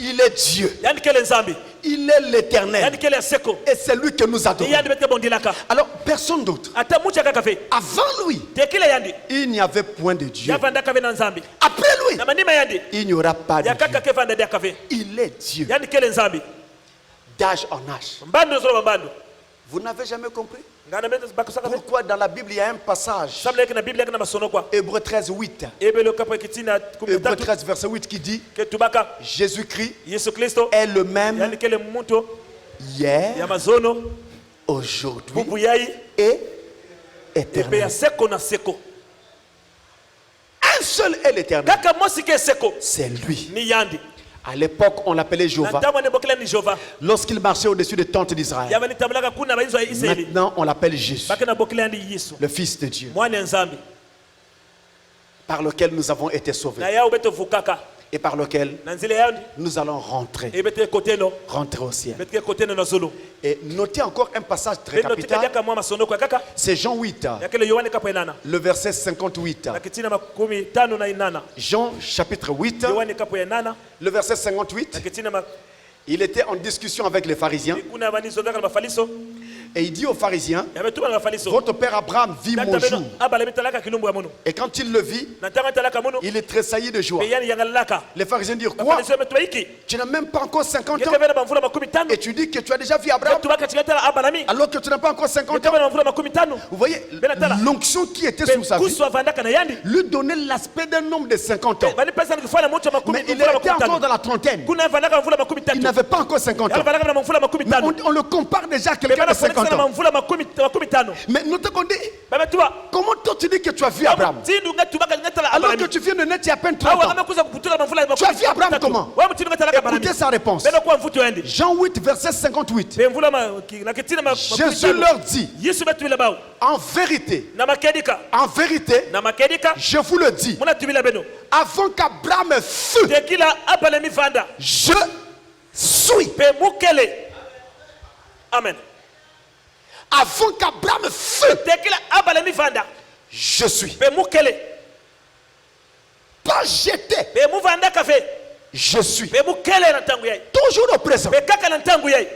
Il est Dieu. Yani kele nzambe. Il est l'éternel. Yani kele seko. Et c'est lui que nous adorons. Yani bete bondilaka. Alors, personne d'autre. Ata mucha kaka fe. Avant lui, Tekile yandi. il n'y avait point de Dieu. Yavanda kave na nzambe. Après lui, Na manima yandi. il n'y aura pas de Ya kaka Dieu. ke vanda dia kave. Il est Dieu. Yani kele nzambe. D'âge en âge. Mbando zolo mbando. Vous n'avez jamais compris Ngana mende bakusaka fe. pourquoi dans la Bible il y a un passage, Sabla yake na Biblia yake na masono kwa. Hébreu 13, 8. Ebe lo kapo kitina Hébreu 13 13, verset 8 qui dit ke tubaka Jésus-Christ Yesu Kristo. est le même Yani kele muntu hier, ya mazono aujourd'hui bubu yai et epe ya éternel. seko na seko. Un seul est l'éternel. Kaka mosi ke seko C'est lui. ni yandi. À l'époque, on l'appelait Na Jéhovah. tamu ne bokela ni Jehova. Lorsqu'il marchait au-dessus des tentes d'Israël. Ya bani tamlaka kuna ba Israeli. Israeli. Maintenant, on l'appelle Jésus, Baka na bokela ni Yesu. le Fils de Dieu, Mwana nzambe. par lequel nous avons été sauvés Na ya ubeto vukaka. et par lequel Na nzile yandi. nous allons rentrer Ebete kote no. au ciel. Bete kote no na zulu. Et notez encore un passage très Beno tika capital. yaka mwa masono kwa kaka. C'est Jean 8, Ya kele Yohane kapo enana. le verset 58. Na kitina makumi tano na inana. Jean chapitre 8, Yohane kapo enana. le verset Na 58. kitina Il était en discussion avec les pharisiens kuna bani zodaka na mafaliso. et il dit aux pharisiens, Ya betuma na mafaliso. votre père Abraham vit mon jour. Abala betalaka kilumbu ya mono. Et quand il le vit, Na tanga talaka mono. il est tressailli de joie. Pe yani yangalaka. Les pharisiens dirent, quoi? Mafaliso metwa iki. Tu n'as même pas encore 50 Yeke ans bena bamvula makumi tano. et tu dis que tu as déjà vu Abraham Tubaka chikata abalami. alors que tu n'as pas encore 50 Yeke ans. bena bamvula makumi tano. Vous voyez, l'onction qui était sous sa vie Kuswa vandaka na yandi. lui donnait l'aspect d'un homme de 50 ans. Bani pesa nikifanya moto makumi. Mais il était encore dans la trentaine. Kuna vandaka bamvula makumi Il tatu. n'avait pas encore 50 Ya ans. vandaka na bamvula makumi Mais tano. on le compare déjà à quelqu'un Bana de 50 50 ans. bamvula makumi tano. Mais notez qu'on dit, Baba tuwa. comment toi tu dis que tu as vu Abraham Tindu ngatubaka ngata la alors abalami. que tu viens de naître il y a à peine 30 Awa ans? kama kuza kuputula bamvula makumi. Tu as vu Abraham comment? Wa mtindu ngata la abalami. Écoutez sa réponse. Bena kwa mvuto yandi. Jean 8, verset 58. Bemvula na kitina Jésus leur dit, Yesu betubila bao. en vérité, Na makedika. en vérité, Na makedika. je vous le dis, Muna tubila beno. avant qu'Abraham fût, Tekila abalami vanda. je suis. Pe mukele. Amen. Avant qu'Abraham fût, Tekila abalami vanda. je suis. Pe mukele. Pas j'étais, Pe muvanda kafe. je suis. Pe mukele na tangu yai. Toujours au présent. Pe kaka na tangu yai.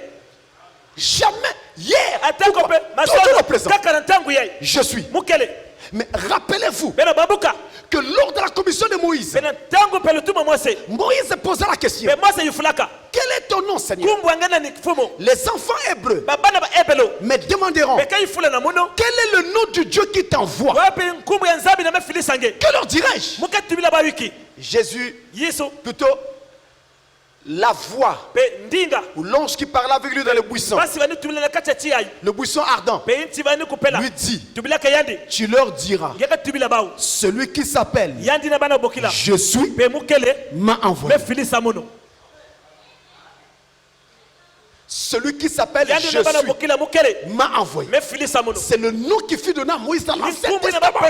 Jamais. Hier. Atako pe Toujours masono au présent. kaka na tangu yai. Je suis. Mukele. Mais rappelez-vous Bena babuka. que lors de la commission de Moïse, Bena tangu pe lutuma Mose. Moïse posa la question. Pe Mose yufulaka. Quel est ton nom, Seigneur? Kumbu angana ni fumo. Les enfants hébreux Babana ba ebelo. me demanderont, Pe kai fula na muno. quel est le nom du Dieu qui t'envoie? Wapi nkumbu ya nzabi na mefilisange. Que leur dirais-je? Mukatubila ba wiki. Jésus, Yesu. plutôt, la voix ou l'ange qui parlait avec lui dans le buisson, le buisson ardent, lui dit, tu leur diras, celui qui s'appelle je suis m'a envoyé. Celui qui s'appelle je suis m'a envoyé. C'est le nom qui fut donné à Moïse dans l'Ancien Testament.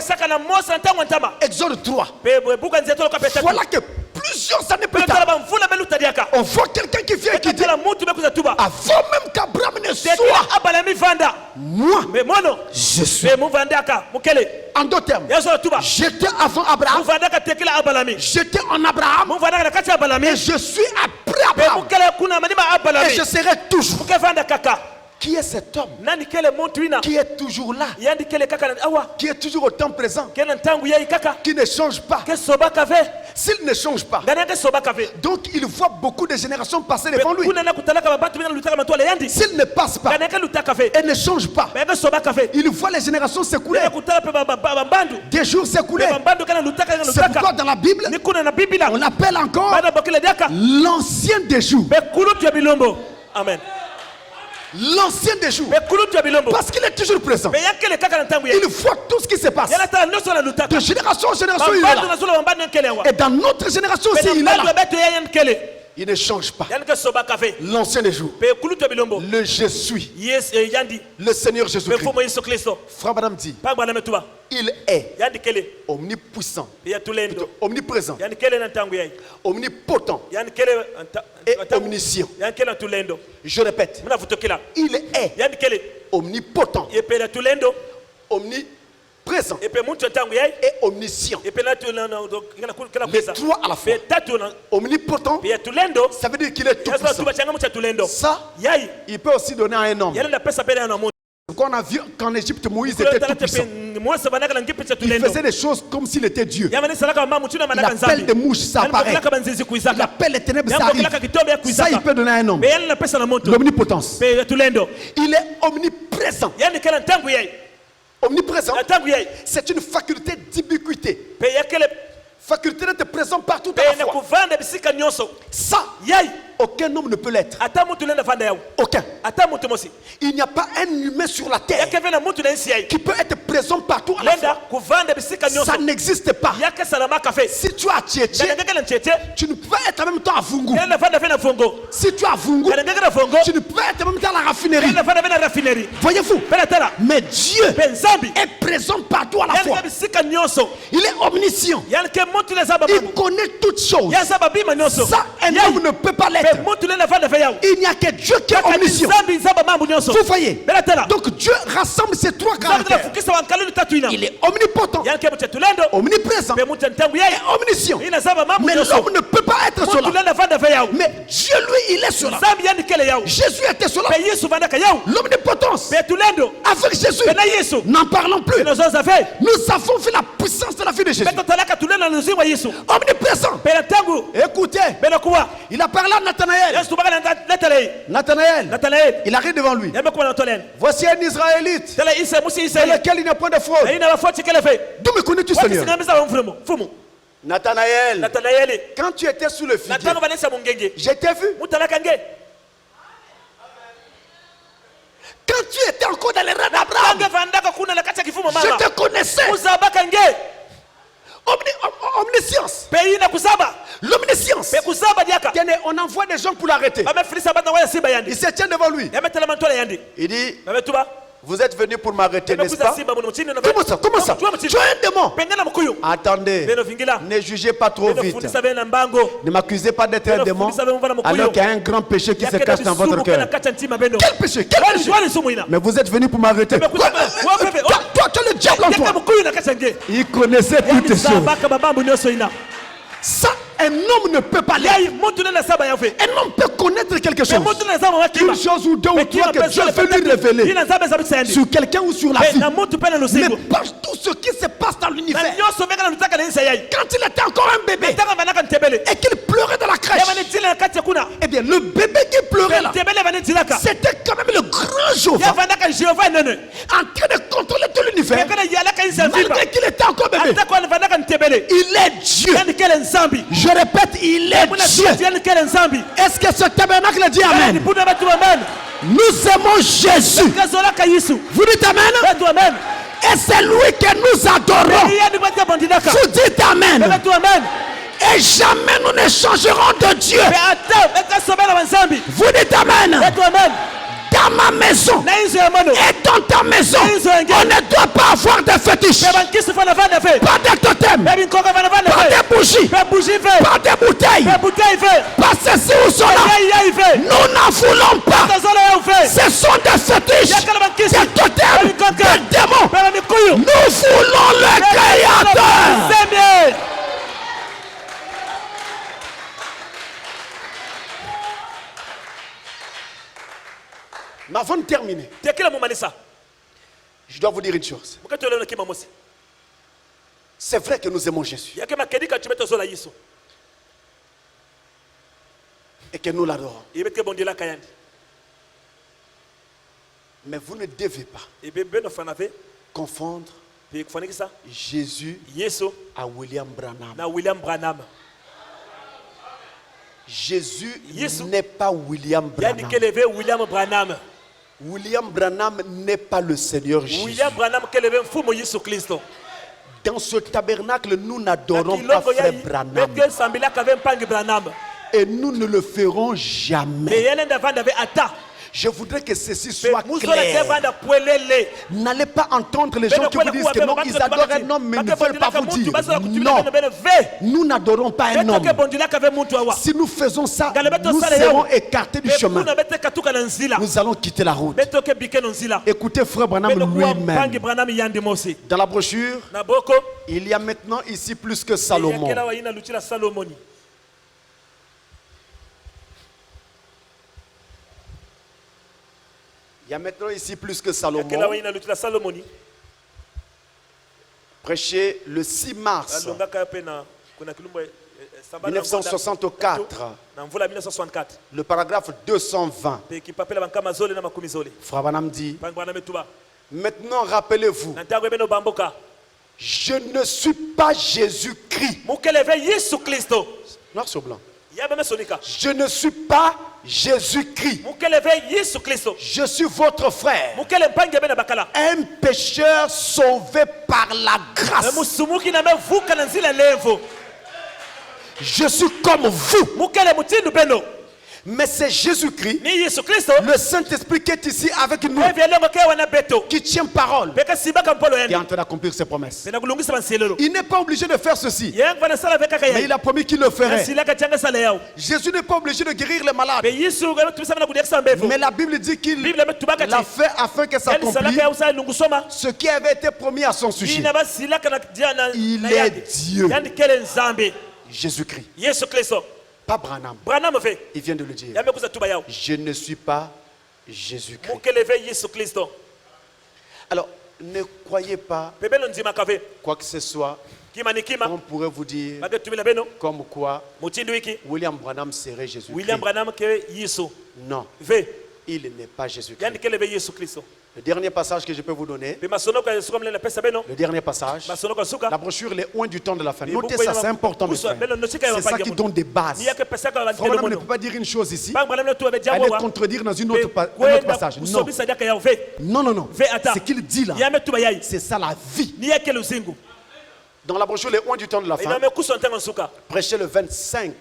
Exode 3. Voilà que plusieurs années plus tard, on voit quelqu'un qui vient et qui dit, avant même qu'Abraham ne soit, moi, je suis. En d'autres termes, j'étais avant Abraham, j'étais en Abraham, et je suis après Abraham, et je serai toujours. Qui est cet homme qui est toujours là, qui est toujours au temps présent, qui ne change pas? S'il ne change pas, donc il voit beaucoup de générations passer devant lui. S'il ne passe pas et ne change pas, il voit les générations s'écouler, des jours s'écouler. C'est pourquoi dans la Bible on l'appelle encore l'ancien des jours. Amen. L'ancien des jours, parce qu'il est toujours présent. Il voit tout ce qui se passe de génération en génération. Il est là. Et dans notre génération aussi il est là. Il ne change pas. L'ancien des jours, le je suis, le Seigneur Jésus-Christ. Frère Madame dit, il est omnipuissant, omniprésent, omnipotent et omniscient. Je répète, il est omnipotent, omniprésent et omniscient. Les trois à la fois. Omnipotent, ça veut dire qu'il est tout puissant. Ça, il peut aussi donner à un homme. Quand on a vu qu'en Égypte, Moïse était tout puissant. Il faisait des choses comme s'il était Dieu. Il appelle des mouches, ça apparaît. Il appelle les ténèbres, ça arrive. Ça, il peut donner à un homme. L'omnipotence. Il est omniprésent. Omniprésent, c'est une faculté d'ubiquité. Faculté d'être présent partout à la fois. Ça, aucun homme ne peut l'être. Aucun. Il n'y a pas un humain sur la terre qui peut être présent partout à la fois. Ça n'existe pas. Si tu as Tchétché, tu ne peux pas être en même temps à Vungu. Si tu as Vungu, tu ne peux pas être en même temps à la raffinerie. Voyez-vous? Mais Dieu est présent partout à la fois. Il est omniscient. Il connaît toutes choses. Ça, un homme ne peut pas l'être. Il n'y a que Dieu qui est omniscient. Vous voyez? Donc Dieu rassemble ces trois caractères. Il est omnipotent, omniprésent et omniscient. Mais l'homme ne peut pas être cela. Mais Dieu, lui, il est cela. Jésus était cela. L'omnipotence. Avec Jésus, n'en parlons plus. Nous avons vu la puissance de la vie de Jésus. Omniprésent. Écoutez, il a parlé à Nathanaël. Nathanaël, il arrive devant lui. Voici un Israélite dans lequel il n'y a point de fraude. D'où me connais-tu, Seigneur? Nathanaël, quand tu étais sous le figuier, je t'ai vu. Quand tu étais encore dans les rangs d'Abraham, je te connaissais. Omniscience. L'omniscience. On envoie des gens pour l'arrêter. Il se tient devant lui. Il dit, vous êtes venu pour m'arrêter, n'est-ce pas? Comment ça? Tu as un démon. Attendez, ne jugez pas trop vite. Ne m'accusez pas d'être un démon alors qu'il y a un grand péché qui se cache dans votre cœur. Quel péché? Mais vous êtes venu pour m'arrêter. Toi, tu es le diable en toi. Il connaissait toutes les choses. Ça, un homme ne peut pas l'être. Un homme peut connaître quelque chose. Une chose ou deux ou trois que Dieu veut lui révéler sur quelqu'un ou sur la vie. Mais pas tout ce qui se passe dans l'univers. Quand il était encore un bébé et qu'il pleurait dans la crèche, eh bien le bébé qui pleurait là, c'était quand même le grand Jéhovah en train de contrôler tout l'univers. Malgré qu'il était encore bébé, Il est Dieu. Je répète, il est Dieu. Est-ce que ce tabernacle dit Amen? Nous aimons Jésus. Vous dites Amen? Et c'est lui que nous adorons. Vous dites Amen. Et jamais nous ne changerons de Dieu. Vous dites Amen. Dans ma maison et dans ta maison, on ne doit pas avoir de fétiches, pas de totems, pas de bougies, pas de bouteilles, pas ceci ou cela. Nous n'en voulons pas. Ce sont des fétiches, des totems, des démons. Nous voulons le Créateur. Mais avant de terminer, je dois vous dire une chose. C'est vrai que nous aimons Jésus et que nous l'adorons. Mais vous ne devez pas confondre Jésus à William Branham. Jésus n'est pas William Branham. William Branham n'est pas le Seigneur Jésus. Dans ce tabernacle, nous n'adorons pas Frère Branham. Et nous ne le ferons jamais. Je voudrais que ceci soit clair. N'allez pas entendre les gens qui vous disent que non, ils adorent un homme, mais ils ne veulent pas vous dire. Non, nous n'adorons pas un homme. Si nous faisons ça, nous serons écartés du chemin. Nous allons quitter la route. Écoutez Frère Branham lui-même. Dans la brochure, il y a maintenant ici plus que Salomon. Il y a maintenant ici plus que Salomon. Prêché le 6 mars 1964. Le paragraphe 220. Frère Branham dit: maintenant rappelez-vous, je ne suis pas Jésus-Christ. Noir sur blanc. Je ne suis pas Jésus-Christ. Je suis votre frère, un pécheur sauvé par la grâce. Je suis comme vous. Mais c'est Jésus-Christ, le Saint-Esprit qui est ici avec nous, qui tient parole, qui est en train d'accomplir ses promesses. Il n'est pas obligé de faire ceci, mais il a promis qu'il le ferait. Jésus n'est pas obligé de guérir les malades, mais la Bible dit qu'il l'a fait afin que s'accomplisse ce qui avait été promis à son sujet. Il est Dieu. Jésus-Christ. Pas Branham. Il vient de le dire. Je ne suis pas Jésus-Christ. Alors, ne croyez pas quoi que ce soit. On pourrait vous dire comme quoi William Branham serait Jésus-Christ. Non, il n'est pas Jésus-Christ. Le dernier passage que je peux vous donner, le dernier passage, la brochure Les Oins du temps de la fin. Notez ça, c'est important, mes frères. C'est ça qui donne des bases. Frère Branham ne peut pas dire une chose ici, aller contredire dans un autre passage. Non. Non. Ce qu'il dit là, c'est ça la vie. Dans la brochure Les Oins du temps de la fin, prêché le 25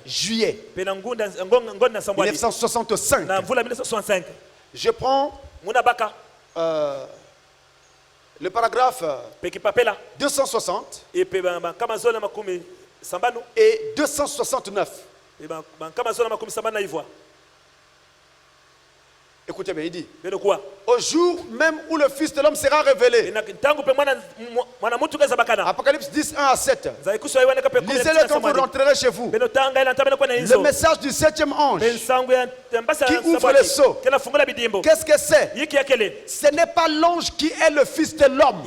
juillet 1965. Je prends le paragraphe 260 et 269. Écoutez bien, il dit: au jour même où le Fils de l'homme sera révélé. Apocalypse 10, 1 à 7. Lisez-le quand vous rentrerez chez vous. Le message du 7e ange qui ouvre les sceaux. Qu'est-ce que c'est? Ce n'est pas l'ange qui est le Fils de l'homme,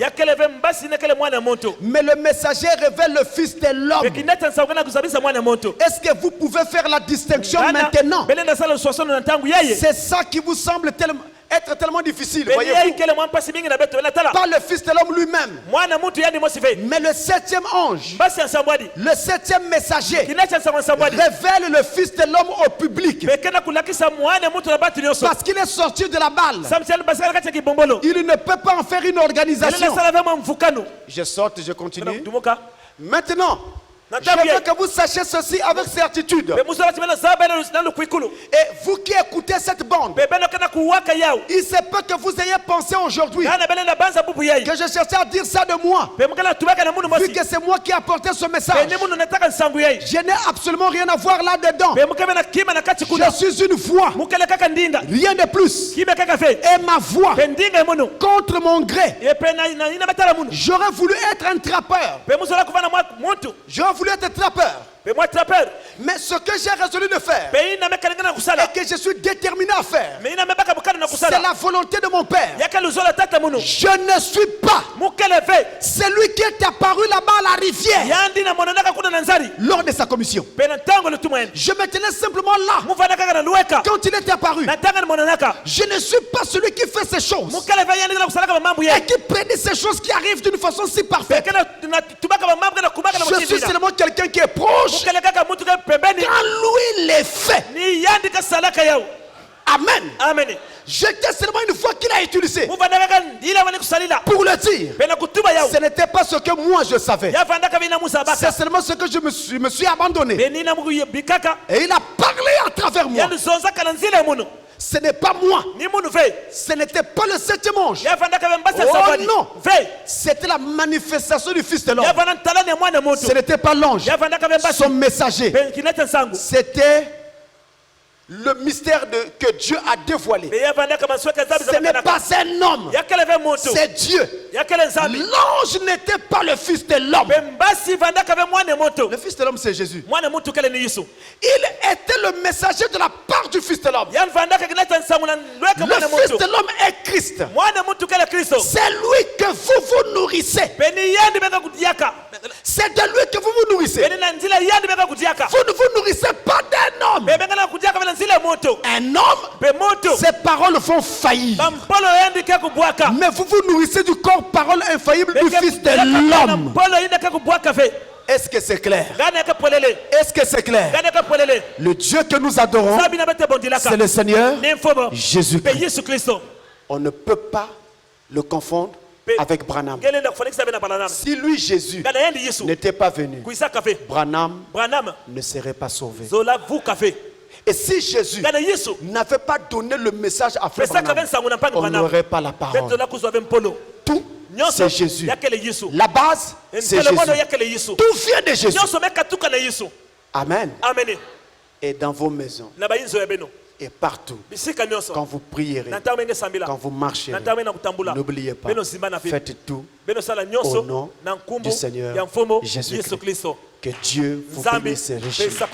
mais le messager révèle le Fils de l'homme. Est-ce que vous pouvez faire la distinction maintenant? C'est ça qui vous semble tellement être tellement difficile, voyez-vous, par le Fils de l'homme lui-même. Mais le 7e ange, le 7e messager, révèle le Fils de l'homme au public. Parce qu'il est sorti de la balle. Il ne peut pas en faire une organisation. Je saute, je continue. Maintenant, je veux que vous sachiez ceci avec certitude. Et vous qui écoutez cette bande, il se peut que vous ayez pensé aujourd'hui que je cherchais à dire ça de moi, vu que c'est moi qui ai apporté ce message. Je n'ai absolument rien à voir là-dedans. Je suis une voix, rien de plus. Et ma voix, contre mon gré, j'aurais voulu être un trappeur. J'aurais voulu être trappeur. Mais ce que j'ai résolu de faire et que je suis déterminé à faire, c'est la volonté de mon Père. Je ne suis pas celui qui est apparu là-bas à la rivière lors de sa commission. Je me tenais simplement là quand il est apparu. Je ne suis pas celui qui fait ces choses et qui prédit ces choses qui arrivent d'une façon si parfaite. Je suis seulement quelqu'un qui est proche quand lui les fait. Amen. Amen. J'étais seulement une fois qu'il a utilisé pour le dire. Ce n'était pas ce que moi je savais. C'est seulement ce que je me suis abandonné. Et il a parlé à travers moi. Ce n'est pas moi. Ce n'était pas le 7e ange. Oh non. C'était la manifestation du Fils de l'homme. Ce n'était pas l'ange, son messager. C'était le mystère que Dieu a dévoilé. Ce n'est pas un homme, c'est Dieu. L'ange n'était pas le Fils de l'homme. Le Fils de l'homme, c'est Jésus. Il était le messager de la part du Fils de l'homme. Le Fils de l'homme est Christ. C'est lui que vous vous nourrissez. C'est de lui que vous vous nourrissez. Vous ne vous nourrissez pas d'un homme. Un homme, ses paroles font faillir. Mais vous vous nourrissez du corps, parole infaillible du Fils de l'homme. Est-ce que c'est clair? Est-ce que c'est clair? Le Dieu que nous adorons, c'est le Seigneur Jésus-Christ. On ne peut pas le confondre avec Branham. Si lui, Jésus, n'était pas venu, Branham ne serait pas sauvé. Et si Jésus n'avait pas donné le message à Frère Branham, on n'aurait pas la parole. Tout, c'est Jésus. La base, c'est Jésus. Tout vient de Jésus. Amen. Et dans vos maisons, et partout, quand vous prierez, quand vous marcherez, n'oubliez pas, faites tout au nom du Seigneur Jésus-Christ. Que Dieu vous bénisse richement.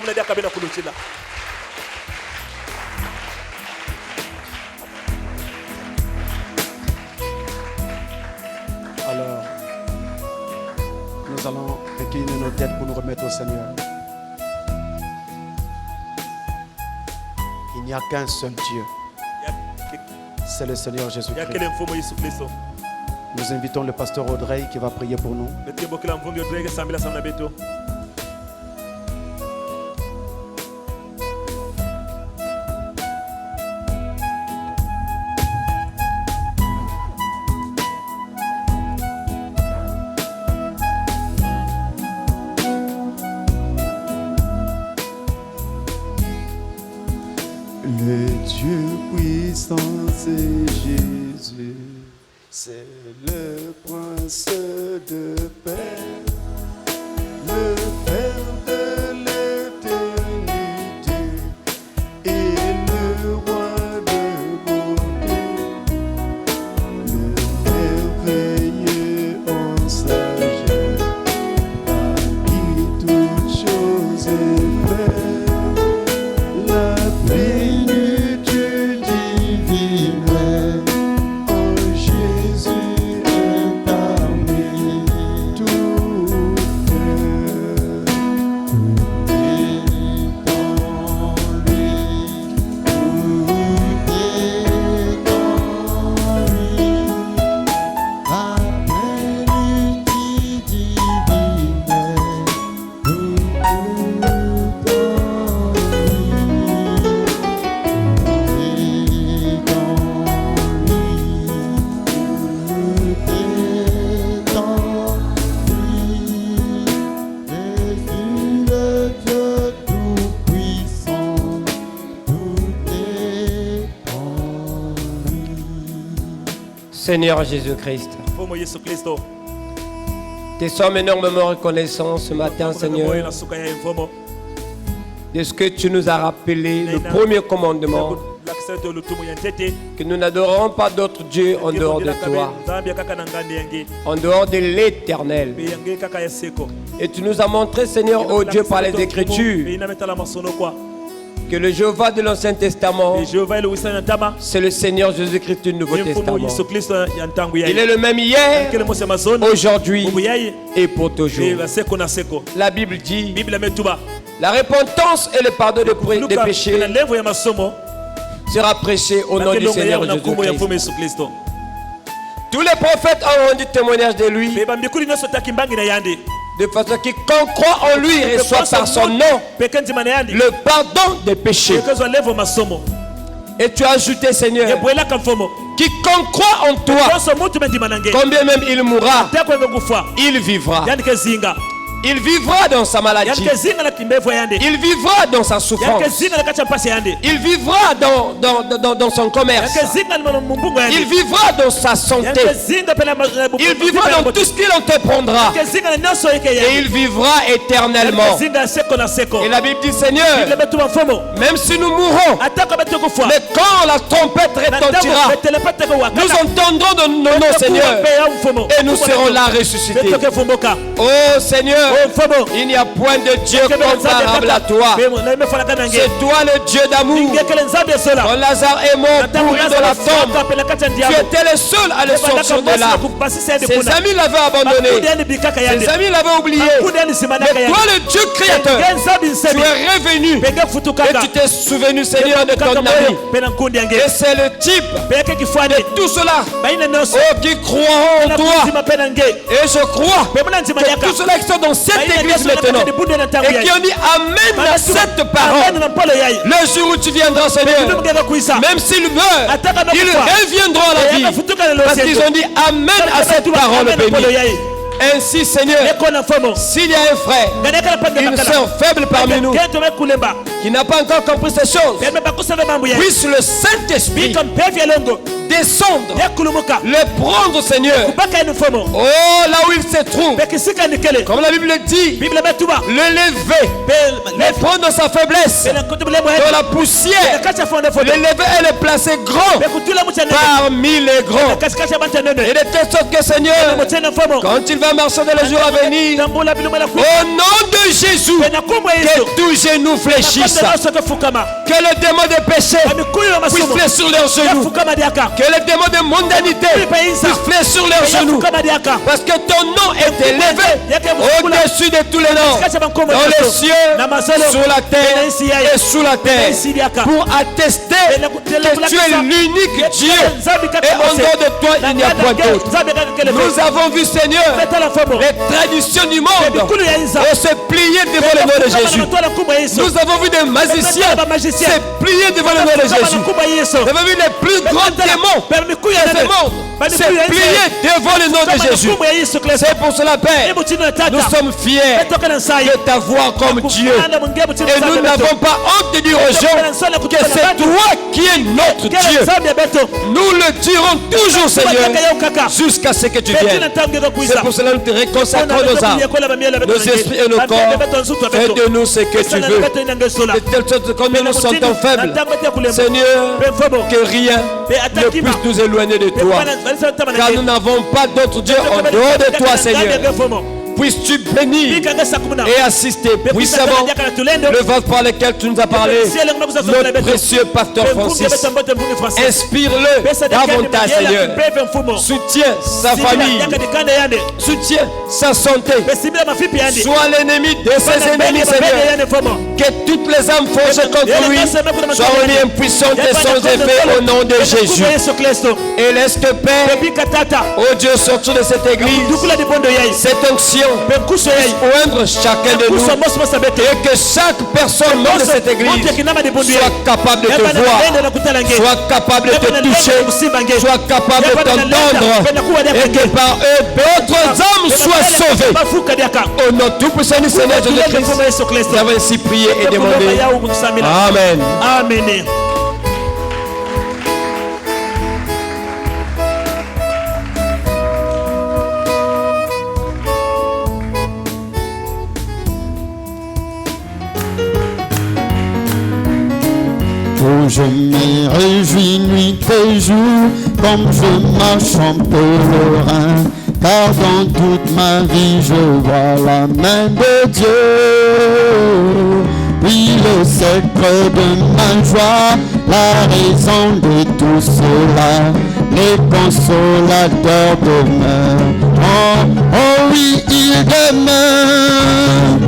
Alors, nous allons incliner nos têtes pour nous remettre au Seigneur. Il n'y a qu'un seul Dieu. C'est le Seigneur Jésus-Christ. Nous invitons le pasteur Audrey qui va prier pour nous. Le Dieu puissant, c'est Jésus, c'est le prince de paix, le Père de l'éternité et le roi de bonté, le merveilleux en sagesse, par qui toutes choses est faite, la plénitude divine en Jésus incarné, tout cœur est en lui, tout est en Seigneur Jésus-Christ, te sommes énormément reconnaissants ce matin, Seigneur, de ce que tu nous as rappelé, le premier commandement, que nous n'adorons pas d'autre Dieu en dehors de toi, en dehors de l'Éternel. Et tu nous as montré, Seigneur, oh Dieu, par les Écritures, que le Jéhovah de l'Ancien Testament, c'est le Seigneur Jésus-Christ du Nouveau Testament. Il est le même hier, aujourd'hui et pour toujours. La Bible dit, la repentance et le pardon des péchés sera prêché au nom du Seigneur Jésus-Christ. Tous les prophètes ont rendu témoignage de lui, de façon que quiconque croit en lui reçoit par son nom le pardon des péchés. Et tu as ajouté, Seigneur, quiconque croit en toi, combien même il mourra, il vivra. Il vivra dans sa maladie. Il vivra dans sa souffrance. Il vivra dans son commerce. Il vivra dans sa santé. Il vivra dans tout ce qu'il entreprendra. Et il vivra éternellement. Et la Bible dit, Seigneur, même si nous mourrons, mais quand la trompette retentira, nous entendrons de nos noms, Seigneur, et nous serons là ressuscités. Oh Seigneur, il n'y a point de Dieu comparable à toi. C'est toi le Dieu d'amour. Quand Lazare est mort pourri dans la tombe, tu étais le seul à le sortir de là. Ses amis l'avaient abandonné. Ses amis l'avaient oublié. Mais toi le Dieu créateur, tu es revenu et tu t'es souvenu, Seigneur, de ton ami. Et c'est le type de tout cela qui croient en toi. Et je crois que tous ceux-là qui sont dans cette église maintenant et qui ont dit Amen à cette parole, le jour où tu viendras, Seigneur, même s'ils meurent, ils reviendront à la vie parce qu'ils ont dit Amen à cette parole bénie. Ainsi, Seigneur, s'il y a un frère, une sœur faible parmi nous qui n'a pas encore compris ces choses, puisse le Saint-Esprit descendre, le prendre, Seigneur, oh là où il se trouve, comme la Bible dit, le lever, le prendre dans sa faiblesse, dans la poussière, le lever et le placer grand parmi les grands, et de telle sorte que, Seigneur, quand il va marcher dans les jours à venir, au nom de Jésus, que tous genou fléchissent, que le démon de péché puisse fléchir sur leurs genoux, que le démon de mondanité puisse fléchir sur leurs genoux, parce que ton nom est élevé au-dessus de tous les noms, dans les cieux, sur la terre et sous la terre, pour attester que tu es l'unique Dieu et en dehors de toi il n'y a point d'autre. Nous avons vu, Seigneur, les traditions du monde se plier devant le nom de Jésus. Nous avons vu des magiciens se plier devant le nom de Jésus. Nous avons vu les plus grands démons de ce monde se plier devant le nom de Jésus. C'est pour cela, Père, nous sommes fiers de t'avoir comme Dieu. Et nous n'avons pas honte de dire aux gens que c'est toi qui es notre Dieu. Nous le dirons toujours, Seigneur, jusqu'à ce que tu viennes. C'est pour cela que nous te reconsacrons nos âmes, nos esprits et nos corps. Fais de nous ce que tu veux. De telle sorte que comme nous nous sentons faibles, Seigneur, que rien ne puisse nous éloigner de toi. Car nous n'avons pas d'autre Dieu en dehors de toi, Seigneur. Puisses-tu bénir et assister puissamment le vase par lequel tu nous as parlé, notre précieux pasteur Francis. Inspire-le davantage, Seigneur. Soutiens sa famille, soutiens sa santé. Sois l'ennemi de ses ennemis, Seigneur. Que toutes les âmes forgées contre lui soient remises impuissantes et sans effet au nom de Jésus. Et laisse que Père, oh Dieu, sortir de cette église, cette onction oindre chacun de nous, et que chaque personne membre de cette église soit capable de te voir, soit capable de te toucher, soit capable de t'entendre, et que par eux d'autres âmes soient sauvées. Au nom tout puissant du Seigneur Jésus-Christ, nous avons ainsi prié et demandé. Amen. Amen. je me réjouis nuit et jour, comme je marche en pèlerin, car dans toute ma vie je vois la main de Dieu. Oui, le secret de ma joie, la raison de tout cela, les consolateurs demeurent. Oh, oh oui, il demeure.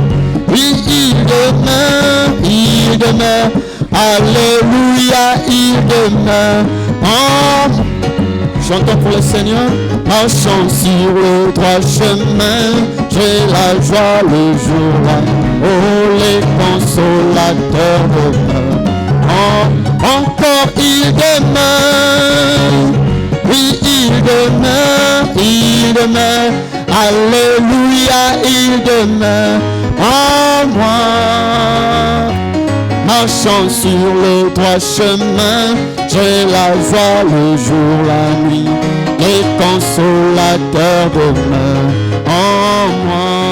Oui, il demeure, alléluia, il demeure. Oh, chantons pour le Seigneur, marchons sur le droit chemin, j'ai la joie le jour-là. Oh, les consolateurs demeurent. Oh, encore il demeure. Oui, il demeure, alléluia, il demeure en moi. Marchant sur le droit chemin, j'ai la joie le jour, la nuit, les consolateurs demeurent en moi.